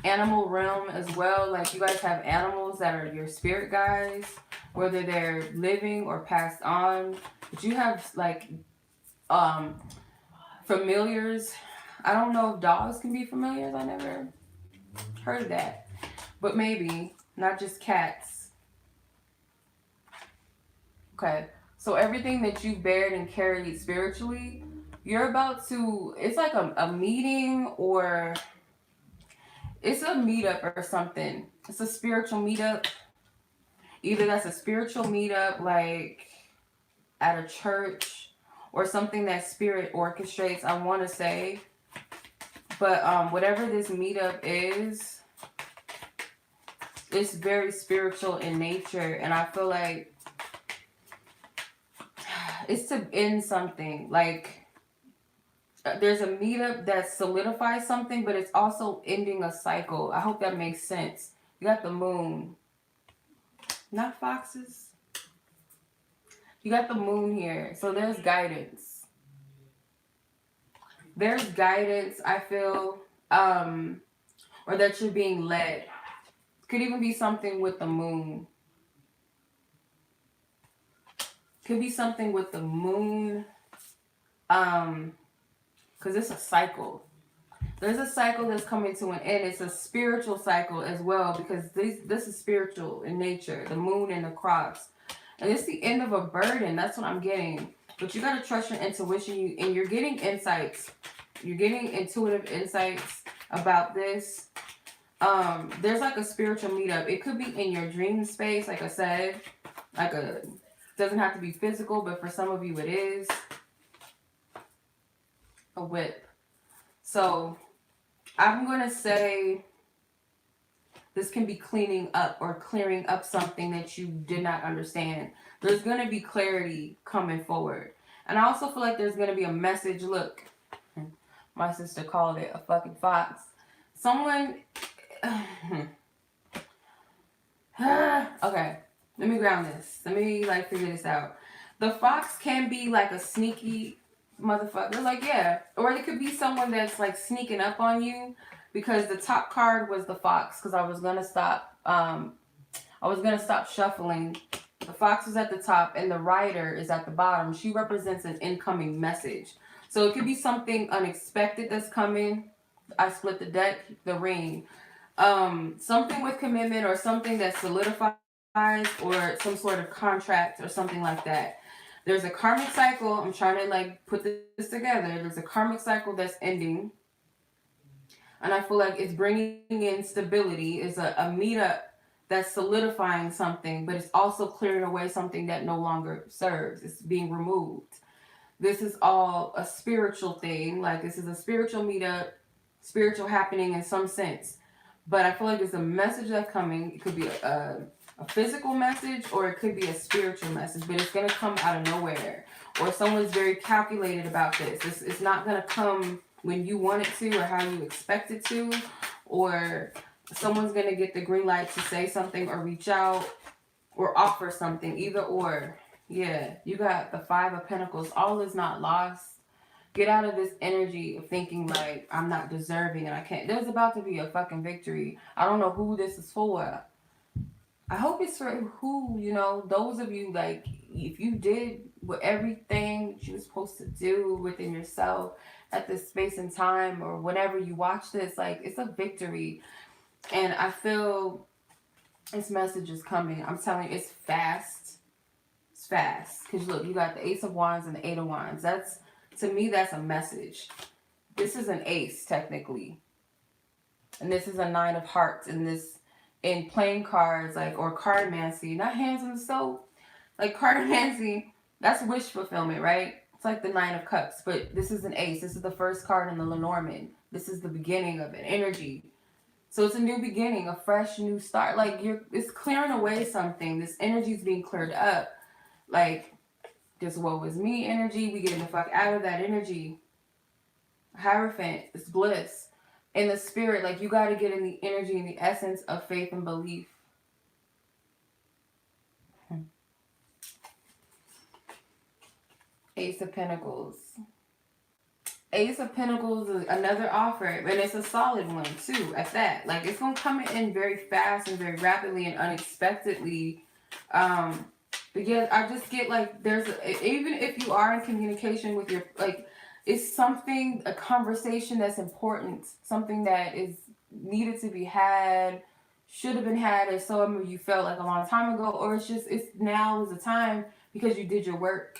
Animal realm as well. Like, you guys have animals that are your spirit guides, whether they're living or passed on. But you have like familiars. I don't know if dogs can be familiars. I never heard of that. but maybe not just cats. Okay, so everything that you bared and carried spiritually, you're about to, it's like a meeting, or it's a meetup or something. It's a spiritual meetup. Either that's a spiritual meetup like at a church, or something that spirit orchestrates, I want to say. But whatever this meetup is, it's very spiritual in nature. And I feel like it's to end something. Like, there's a meetup that solidifies something, but it's also ending a cycle. I hope that makes sense. You got the moon. Not foxes. You got the moon here. So there's guidance. There's guidance, I feel. Or that you're being led. Could even be something with the moon. Could be something with the moon. Because it's a cycle. There's a cycle that's coming to an end. It's a spiritual cycle as well, because this is spiritual in nature. The moon and the cross. And it's the end of a burden. That's what I'm getting. But you got to trust your intuition. And you're getting insights. You're getting intuitive insights about this. There's like a spiritual meetup. It could be in your dream space, like I said. Doesn't have to be physical, but for some of you it is. A whip. So I'm going to say this can be cleaning up or clearing up something that you did not understand. There's going to be clarity coming forward. And I also feel like there's going to be a message. Look, my sister called it a fucking fox. Someone... Okay, let me ground this. Let me figure this out. The fox can be like a sneaky motherfucker, like, yeah, or it could be someone that's like sneaking up on you, because the top card was the fox, because I was gonna stop shuffling. The fox is at the top and the rider is at the bottom. She represents an incoming message, so it could be something unexpected that's coming. I split the deck, the ring. Something with commitment, or something that solidifies, or some sort of contract or something like that. There's a karmic cycle. I'm trying to put this together. There's a karmic cycle that's ending. And I feel like it's bringing in stability. It's a meetup that's solidifying something, but it's also clearing away something that no longer serves. It's being removed. This is all a spiritual thing. Like, this is a spiritual meetup, spiritual happening in some sense. But I feel like there's a message that's coming. It could be a physical message, or it could be a spiritual message, but it's going to come out of nowhere, or someone's very calculated about this. It's not going to come when you want it to, or how you expect it to, or someone's going to get the green light to say something or reach out or offer something, either or. Yeah, you got the Five of Pentacles. All is not lost. Get out of this energy of thinking like, I'm not deserving and I can't. There's about to be a fucking victory. I don't know who this is for. I hope it's for who, those of you, like, if you did everything you were supposed to do within yourself at this space and time, or whenever you watch this, like, it's a victory. And I feel this message is coming. I'm telling you, it's fast. It's fast. Because look, you got the Ace of Wands and the Eight of Wands. To me, that's a message. This is an ace, technically. And this is a Nine of Hearts. And this... in playing cards, or cardmancy, not hands in the soap, like cardmancy, that's wish fulfillment, right? It's like the Nine of Cups, but this is an ace. This is the first card in the Lenormand. This is the beginning of it, energy. So it's a new beginning, a fresh new start. Like, it's clearing away something. This energy is being cleared up. Like, this woe is me energy. We getting the fuck out of that energy. Hierophant, it's bliss. In the spirit, like, you got to get in the energy and the essence of faith and belief. Ace of Pentacles. Ace of Pentacles is another offer, and it's a solid one too at that. Like, it's gonna come in very fast and very rapidly and unexpectedly. But yeah, I just get like, even if you are in communication with your, like, it's something, a conversation that's important, something that is needed to be had. should have been had if some of you felt like a long time ago, or it's now is the time because you did your work.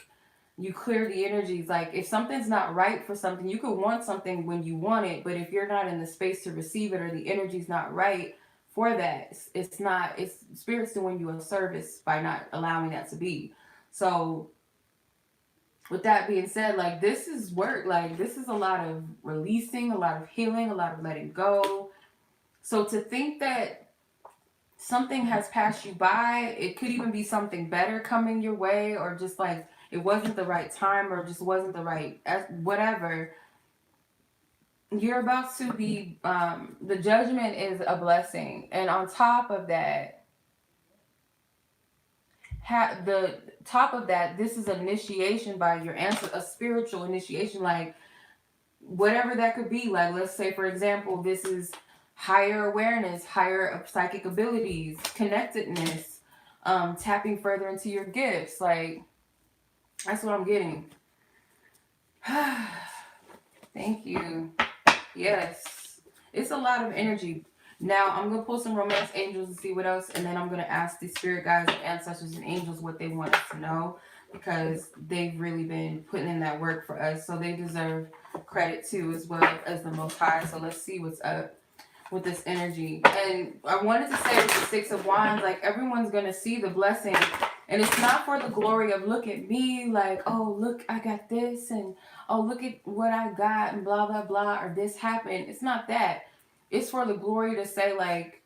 You clear the energies. Like if something's not right for something, you could want something when you want it, but if you're not in the space to receive it or the energy's not right for that, it's not, it's spirit's doing you a service by not allowing that to be. So with that being said, like this is work. Like this is a lot of releasing, a lot of healing, a lot of letting go. So to think that something has passed you by, it could even be something better coming your way, or just like it wasn't the right time, or just wasn't the right whatever. You're about to be, the judgment is a blessing. And on top of that, the top of that, this is initiation by your answer, a spiritual initiation, like whatever that could be. Like let's say for example, this is higher awareness, higher psychic abilities, connectedness, tapping further into your gifts. Like that's what I'm getting. Thank you. Yes, it's a lot of energy. Now I'm gonna pull some romance angels and see what else, and then I'm gonna ask the spirit guides, ancestors, and angels what they want us to know, because they've really been putting in that work for us, so they deserve credit too, as well as the Most High. So let's see what's up with this energy. And I wanted to say with the Six of Wands, like everyone's gonna see the blessing, and it's not for the glory of look at me, like, oh look, I got this, and oh look at what I got, and blah blah blah, or this happened. It's not that. It's for the glory to say like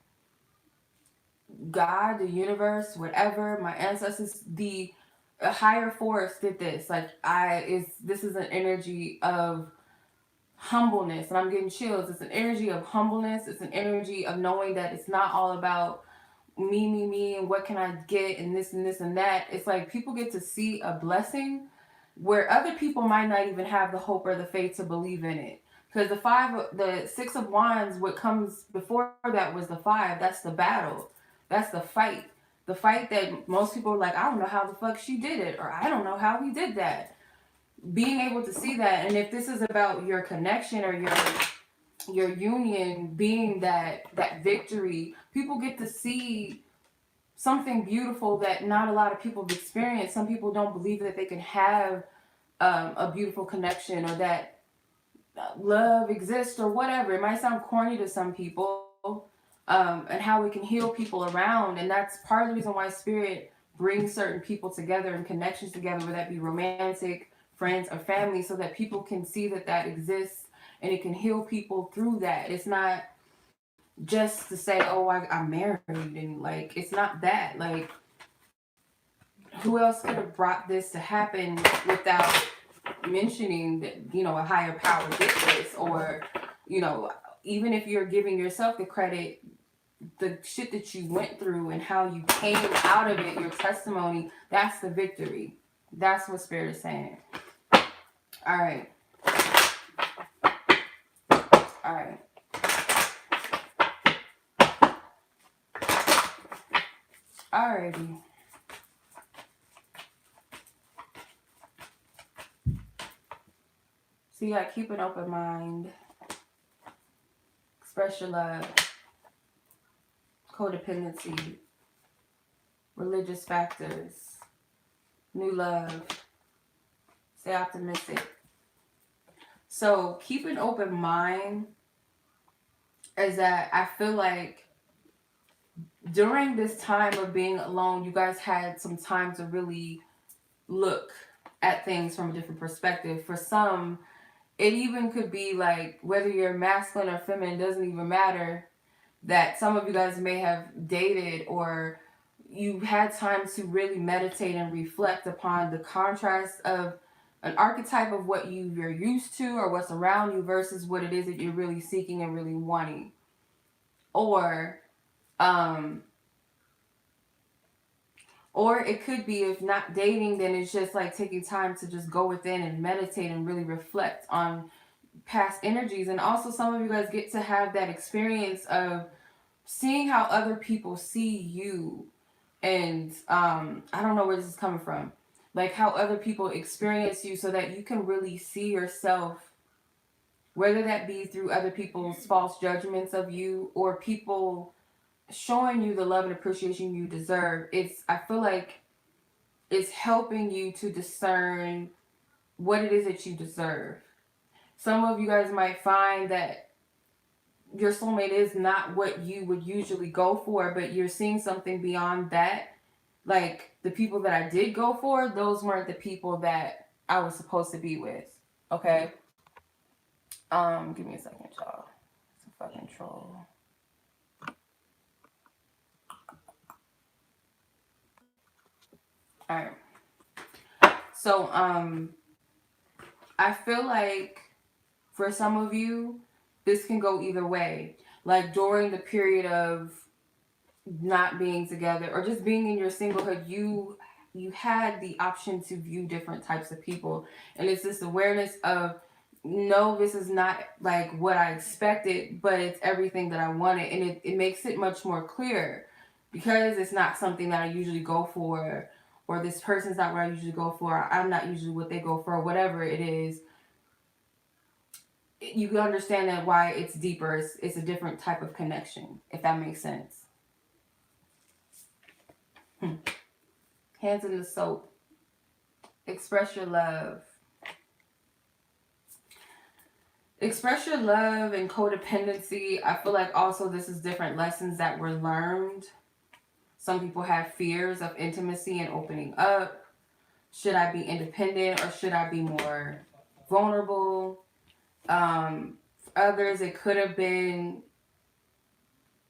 God, the universe, whatever, my ancestors, the a higher force did this. Like this is an energy of humbleness, and I'm getting chills. It's an energy of humbleness. It's an energy of knowing that it's not all about me, and what can I get, and this and this and that. It's like people get to see a blessing where other people might not even have the hope or the faith to believe in it. Because the Six of Wands, what comes before that was the five. That's the battle. That's the fight. The fight that most people are like, I don't know how the fuck she did it, or I don't know how he did that. Being able to see that, and if this is about your connection or your union being that victory, people get to see something beautiful that not a lot of people have experienced. Some people don't believe that they can have a beautiful connection, or that love exists, or whatever. It might sound corny to some people, and how it can heal people around. And that's part of the reason why spirit brings certain people together and connections together, whether that be romantic, friends, or family, so that people can see that that exists, and it can heal people through that. It's not just to say, oh, I'm married, and like, it's not that. Like, who else could have brought this to happen without mentioning that, a higher power did this? Or, even if you're giving yourself the credit, the shit that you went through and how you came out of it, your testimony, that's the victory. That's what Spirit is saying. All right. All right. Alrighty. So you gotta keep an open mind. Express your love. Codependency. Religious factors. New love. Stay optimistic. So keep an open mind is that I feel like during this time of being alone, you guys had some time to really look at things from a different perspective. For some, it even could be like, whether you're masculine or feminine, doesn't even matter, that some of you guys may have dated, or you had time to really meditate and reflect upon the contrast of an archetype of what you're used to or what's around you versus what it is that you're really seeking and really wanting. Or it could be, if not dating, then it's just like taking time to just go within and meditate and really reflect on past energies. And also some of you guys get to have that experience of seeing how other people see you. And I don't know where this is coming from. Like how other people experience you, so that you can really see yourself, whether that be through other people's false judgments of you, or people showing you the love and appreciation you deserve. I feel like it's helping you to discern what it is that you deserve. Some of you guys might find that your soulmate is not what you would usually go for, but you're seeing something beyond that. Like the people that I did go for, those weren't the people that I was supposed to be with. Okay? Give me a second, y'all. It's a fucking troll. Alright. So, I feel like for some of you, this can go either way. Like during the period of not being together or just being in your singlehood, you had the option to view different types of people, and it's this awareness of, no, this is not like what I expected, but it's everything that I wanted, and it makes it much more clear, because it's not something that I usually go for, or this person's not what I usually go for, I'm not usually what they go for, whatever it is. You can understand that why it's deeper. It's a different type of connection, if that makes sense. Hands in the soap. Express your love. Express your love and codependency. I feel like also this is different lessons that were learned. Some people have fears of intimacy and opening up. Should I be independent or should I be more vulnerable? Others, it could have been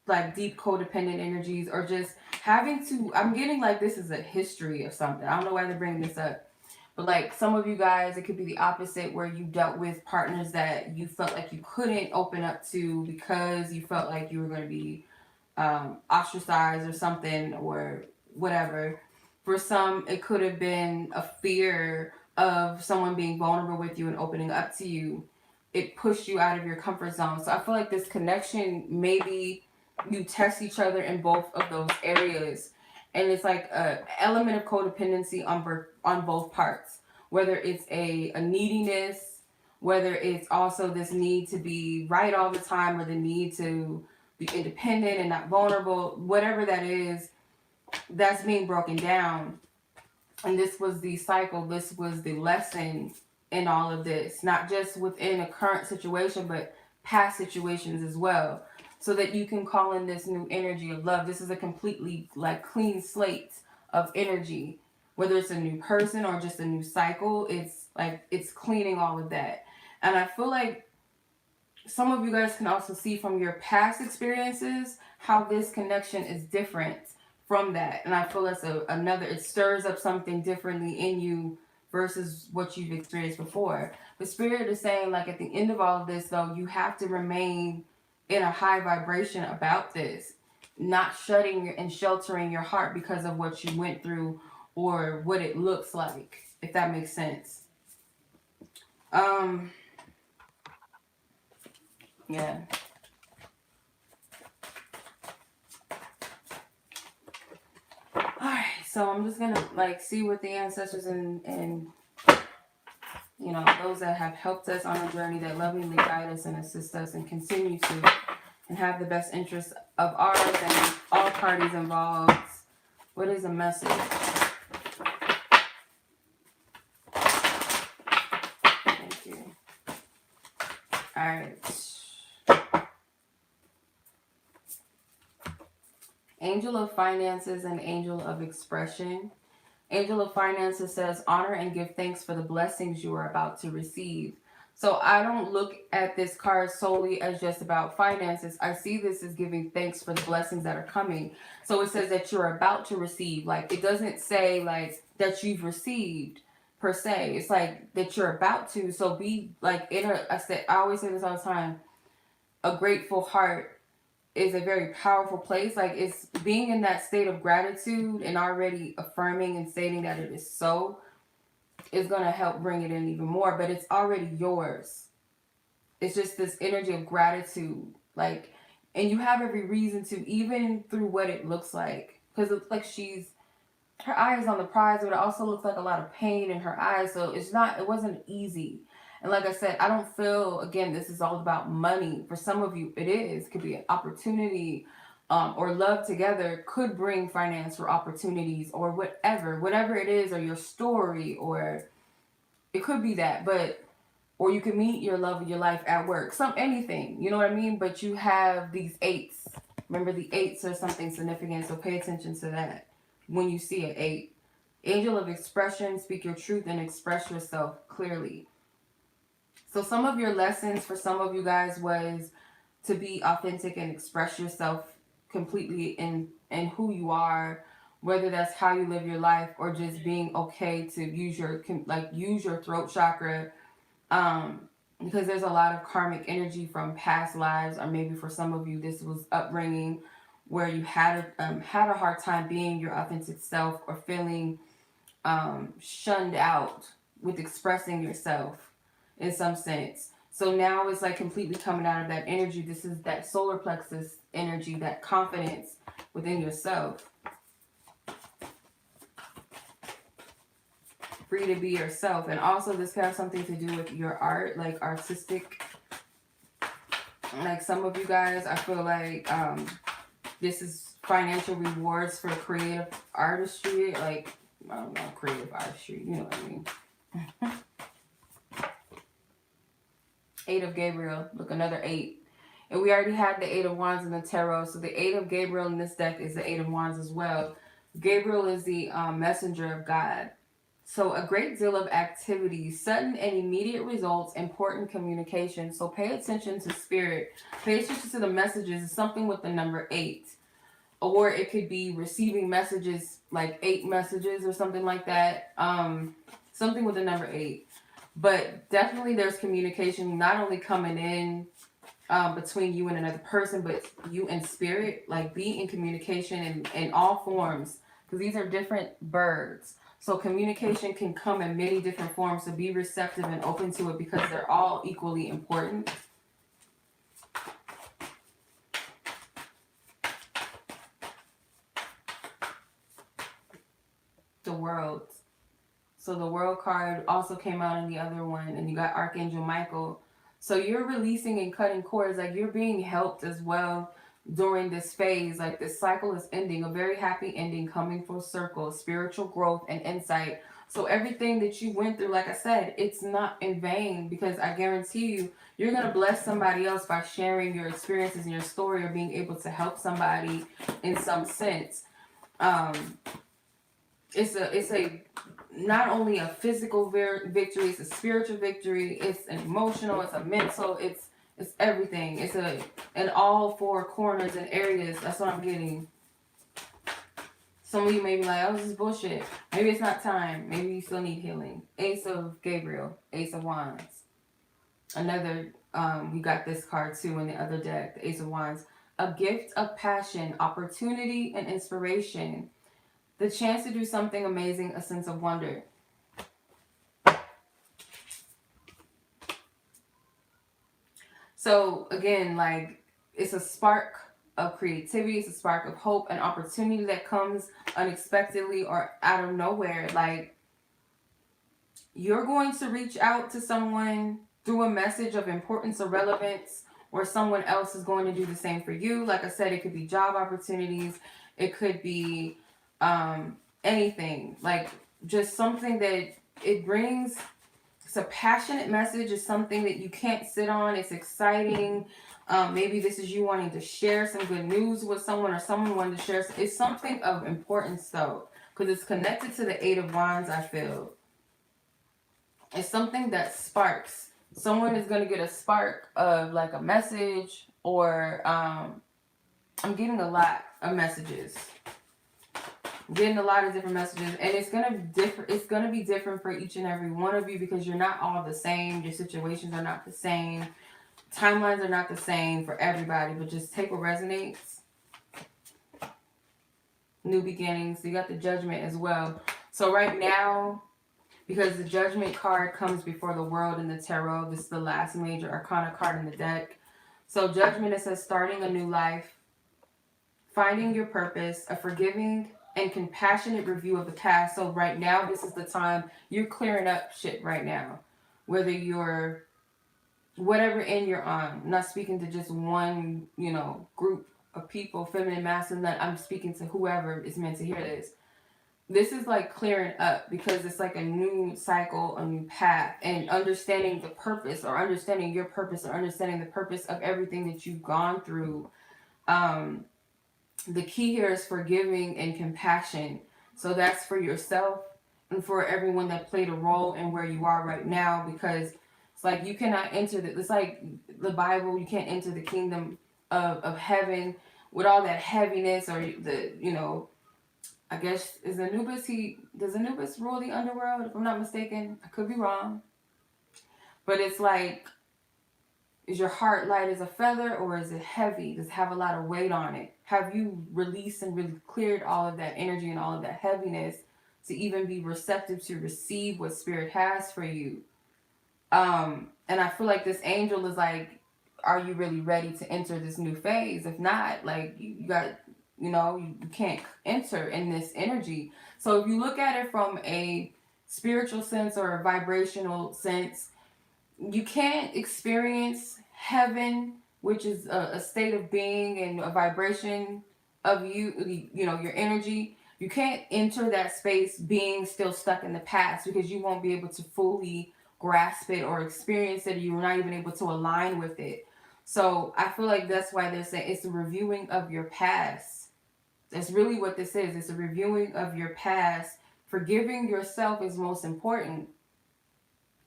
like deep codependent energies, or just having to, I'm getting like this is a history of something. I don't know why they're bringing this up. But like some of you guys, it could be the opposite, where you dealt with partners that you felt like you couldn't open up to because you felt like you were going to be ostracized or something or whatever. For some, it could have been a fear of someone being vulnerable with you and opening up to you. It pushed you out of your comfort zone. So I feel like this connection, maybe you test each other in both of those areas. And it's like an element of codependency on both parts. Whether it's a neediness, whether it's also this need to be right all the time, or the need to be independent and not vulnerable, whatever that is, that's being broken down. And this was the cycle, this was the lesson in all of this. Not just within a current situation, but past situations as well. So that you can call in this new energy of love. This is a completely like clean slate of energy. Whether it's a new person or just a new cycle, it's like it's cleaning all of that. And I feel like some of you guys can also see from your past experiences how this connection is different from that. And I feel that's another, it stirs up something differently in you versus what you've experienced before. The Spirit is saying, like, at the end of all of this, though, you have to remain in a high vibration about this, not shutting and sheltering your heart because of what you went through or what it looks like, if that makes sense. Yeah. Alright, so I'm just gonna like see what the ancestors and you know, those that have helped us on a journey, that lovingly guide us and assist us and continue to, and have the best interests of ours and all parties involved. What is a message? Thank you. Alright. Angel of Finances and Angel of Expression. Angel of Finances says, honor and give thanks for the blessings you are about to receive. So I don't look at this card solely as just about finances. I see this as giving thanks for the blessings that are coming. So it says that you're about to receive. Like, it doesn't say like that you've received per se. It's like that you're about to. So be like I always say this all the time. A grateful heart is a very powerful place. Like, it's being in that state of gratitude and already affirming and stating that it is so is going to help bring it in even more, but it's already yours. It's just this energy of gratitude, like, and you have every reason to, even through what it looks like, because it's like her eye is on the prize, but it also looks like a lot of pain in her eyes. So it wasn't easy. And like I said, I don't feel, again, this is all about money. For some of you, it is. It could be an opportunity. or love together could bring finance or opportunities or whatever it is, or your story, or it could be that, but or you can meet your love of your life at work, anything, you know what I mean? But you have these eights. Remember, the eights are something significant, so pay attention to that when you see an eight. Angel of expression, speak your truth and express yourself clearly. So some of your lessons for some of you guys was to be authentic and express yourself completely in who you are, whether that's how you live your life or just being okay to use your throat chakra, because there's a lot of karmic energy from past lives, or maybe for some of you this was upbringing where you had a hard time being your authentic self, or feeling shunned out with expressing yourself in some sense. So now it's like completely coming out of that energy. This is that solar plexus energy, that confidence within yourself. Free to be yourself. And also this can have something to do with your art, like artistic. Like some of you guys, I feel like this is financial rewards for creative artistry. Like, I don't know, creative artistry, you know what I mean. Eight of Gabriel. Look, another eight. And we already had the Eight of Wands in the tarot. So the Eight of Gabriel in this deck is the Eight of Wands as well. Gabriel is the messenger of God. So a great deal of activity, sudden and immediate results, important communication. So pay attention to spirit. Pay attention to the messages. It's something with the number 8. Or it could be receiving messages, like 8 messages or something like that. Something with the number 8. But definitely there's communication not only coming in between you and another person, but you and spirit. Like, be in communication in all forms, because these are different birds. So communication can come in many different forms, so be receptive and open to it, because they're all equally important. The World. So the World card also came out in the other one, and you got Archangel Michael. So you're releasing and cutting cords, like you're being helped as well during this phase. Like, this cycle is ending, a very happy ending, coming full circle, spiritual growth and insight. So everything that you went through, like I said, it's not in vain, because I guarantee you, you're going to bless somebody else by sharing your experiences and your story, or being able to help somebody in some sense. It's a not only a physical victory, it's a spiritual victory, it's an emotional, it's a mental, it's everything. It's in all 4 corners and areas. That's what I'm getting. Some of you may be like, oh, this is bullshit. Maybe it's not time. Maybe you still need healing. Ace of Gabriel, Ace of Wands. Another, we got this card too in the other deck, the Ace of Wands. A gift of passion, opportunity, and inspiration. The chance to do something amazing, a sense of wonder. So again, like, it's a spark of creativity, it's a spark of hope, an opportunity that comes unexpectedly or out of nowhere. Like, you're going to reach out to someone through a message of importance or relevance, or someone else is going to do the same for you. Like I said, it could be job opportunities, it could be anything, like just something that it brings. It's a passionate message. It's something that you can't sit on. It's exciting. Maybe this is you wanting to share some good news with someone, or someone wanting to share. It's something of importance though, because it's connected to the 8 of Wands, I feel. It's something that sparks. Someone is going to get a spark of like a message, or I'm getting a lot of messages. Getting a lot of different messages, and it's gonna be different for each and every one of you, because you're not all the same. Your situations are not the same. Timelines are not the same for everybody, but just take what resonates. New beginnings. You got the Judgment as well. So right now, because the Judgment card comes before the World in the tarot, this is the last major arcana card in the deck. So Judgment, it says starting a new life, finding your purpose, a forgiving and compassionate review of the past. So right now, this is the time you're clearing up shit right now. Whether you're, whatever end you're on. I'm not speaking to just one, group of people, feminine, masculine, that I'm speaking to whoever is meant to hear this. This is like clearing up, because it's like a new cycle, a new path, and understanding the purpose, or understanding your purpose, or understanding the purpose of everything that you've gone through. Um, the key here is forgiving and compassion. So that's for yourself and for everyone that played a role in where you are right now, because it's like you cannot enter it's like the Bible, you can't enter the kingdom of heaven with all that heaviness, or the, I guess, does Anubis rule the underworld, if I'm not mistaken? I could be wrong. But it's like, is your heart light as a feather, or is it heavy? Does it have a lot of weight on it? Have you released and really cleared all of that energy and all of that heaviness to even be receptive to receive what Spirit has for you? And I feel like this angel is like, are you really ready to enter this new phase? If not, like, you got, you can't enter in this energy. So if you look at it from a spiritual sense or a vibrational sense, you can't experience heaven, which is a state of being and a vibration of your energy. You can't enter that space being still stuck in the past, because you won't be able to fully grasp it or experience it. You're not even able to align with it. So I feel like that's why they're saying it's a reviewing of your past. That's really what this is. It's a reviewing of your past. Forgiving yourself is most important,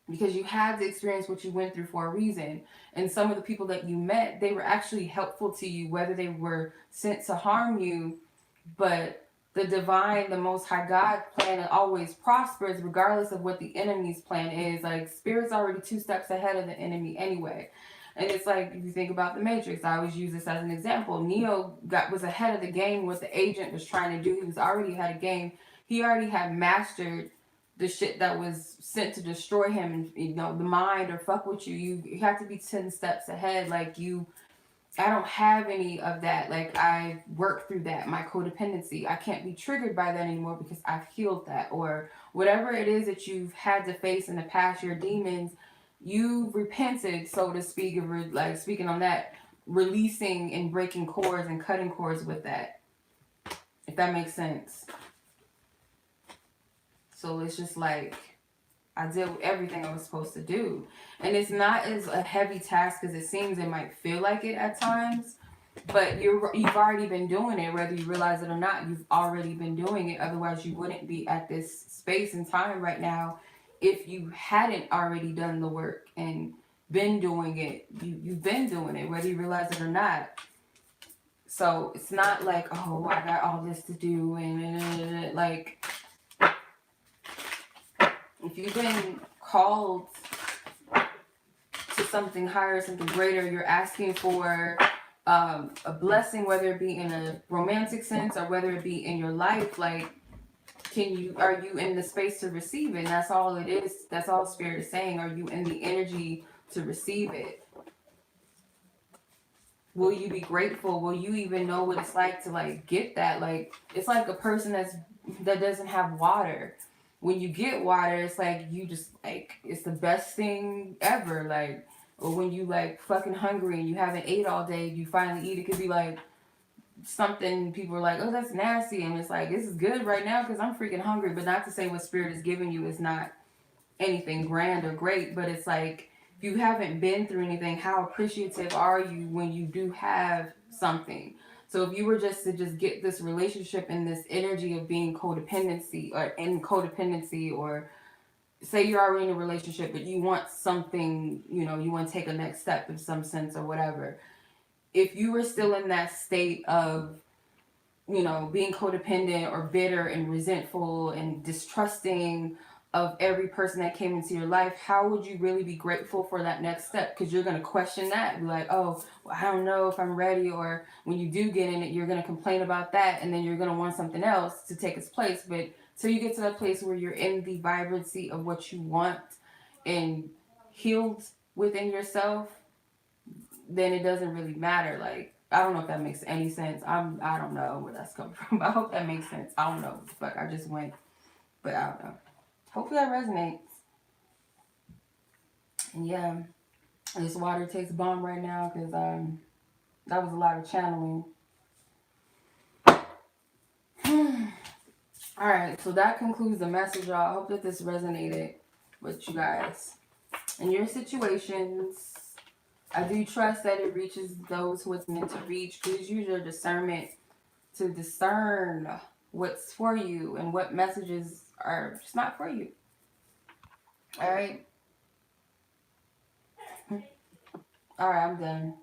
because you had to experience what you went through for a reason. And some of the people that you met, they were actually helpful to you, whether they were sent to harm you. But the divine, the Most High God plan always prospers, regardless of what the enemy's plan is. Like, Spirit's already 2 steps ahead of the enemy anyway. And it's like, if you think about the Matrix, I always use this as an example. Neo was ahead of the game. What the agent was trying to do, he was already ahead of game. He already had mastered the shit that was sent to destroy him, and the mind, or fuck with you. You have to be 10 steps ahead. Like, I don't have any of that. Like, I worked through that, my codependency. I can't be triggered by that anymore, because I've healed that. Or whatever it is that you've had to face in the past, your demons, you've repented, so to speak, like, speaking on that, releasing and breaking cords and cutting cords with that, if that makes sense. So it's just like, I did everything I was supposed to do. And it's not as a heavy task as it seems. It might feel like it at times, but you've already been doing it, whether you realize it or not. You've already been doing it. Otherwise, you wouldn't be at this space and time right now if you hadn't already done the work and been doing it. You've been doing it, whether you realize it or not. So it's not like, oh, I got all this to do, and like, if you've been called to something higher, something greater, you're asking for a blessing, whether it be in a romantic sense or whether it be in your life. Like, are you in the space to receive it? And that's all it is. That's all Spirit is saying. Are you in the energy to receive it? Will you be grateful? Will you even know what it's like to, like, get that? Like, it's like a person that doesn't have water. When you get water, it's like, you just, like, it's the best thing ever. Like, or when you, like, fucking hungry and you haven't ate all day, you finally eat, it could be like something people are like, oh, that's nasty, and it's like, this is good right now because I'm freaking hungry. But not to say what Spirit is giving you is not anything grand or great, but it's like, if you haven't been through anything, how appreciative are you when you do have something? So if you were just to get this relationship and this energy of being codependency, or say you're already in a relationship, but you want something, you want to take a next step in some sense or whatever. If you were still in that state of, being codependent or bitter and resentful and distrusting of every person that came into your life, how would you really be grateful for that next step? Because you're going to question that, be like, oh, well, I don't know if I'm ready. Or when you do get in it, you're going to complain about that, and then you're going to want something else to take its place. But till you get to that place where you're in the vibrancy of what you want and healed within yourself, then it doesn't really matter. Like, I don't know if that makes any sense. I don't know where that's coming from. I hope that makes sense. I don't know what the fuck I just went, but I don't know. Hopefully that resonates. And yeah, this water tastes bomb right now because that was a lot of channeling. All right, so that concludes the message, y'all. I hope that this resonated with you guys. In your situations, I do trust that it reaches those who it's meant to reach. Please use your discernment to discern what's for you and what messages are just not for you. All right. All right, I'm done.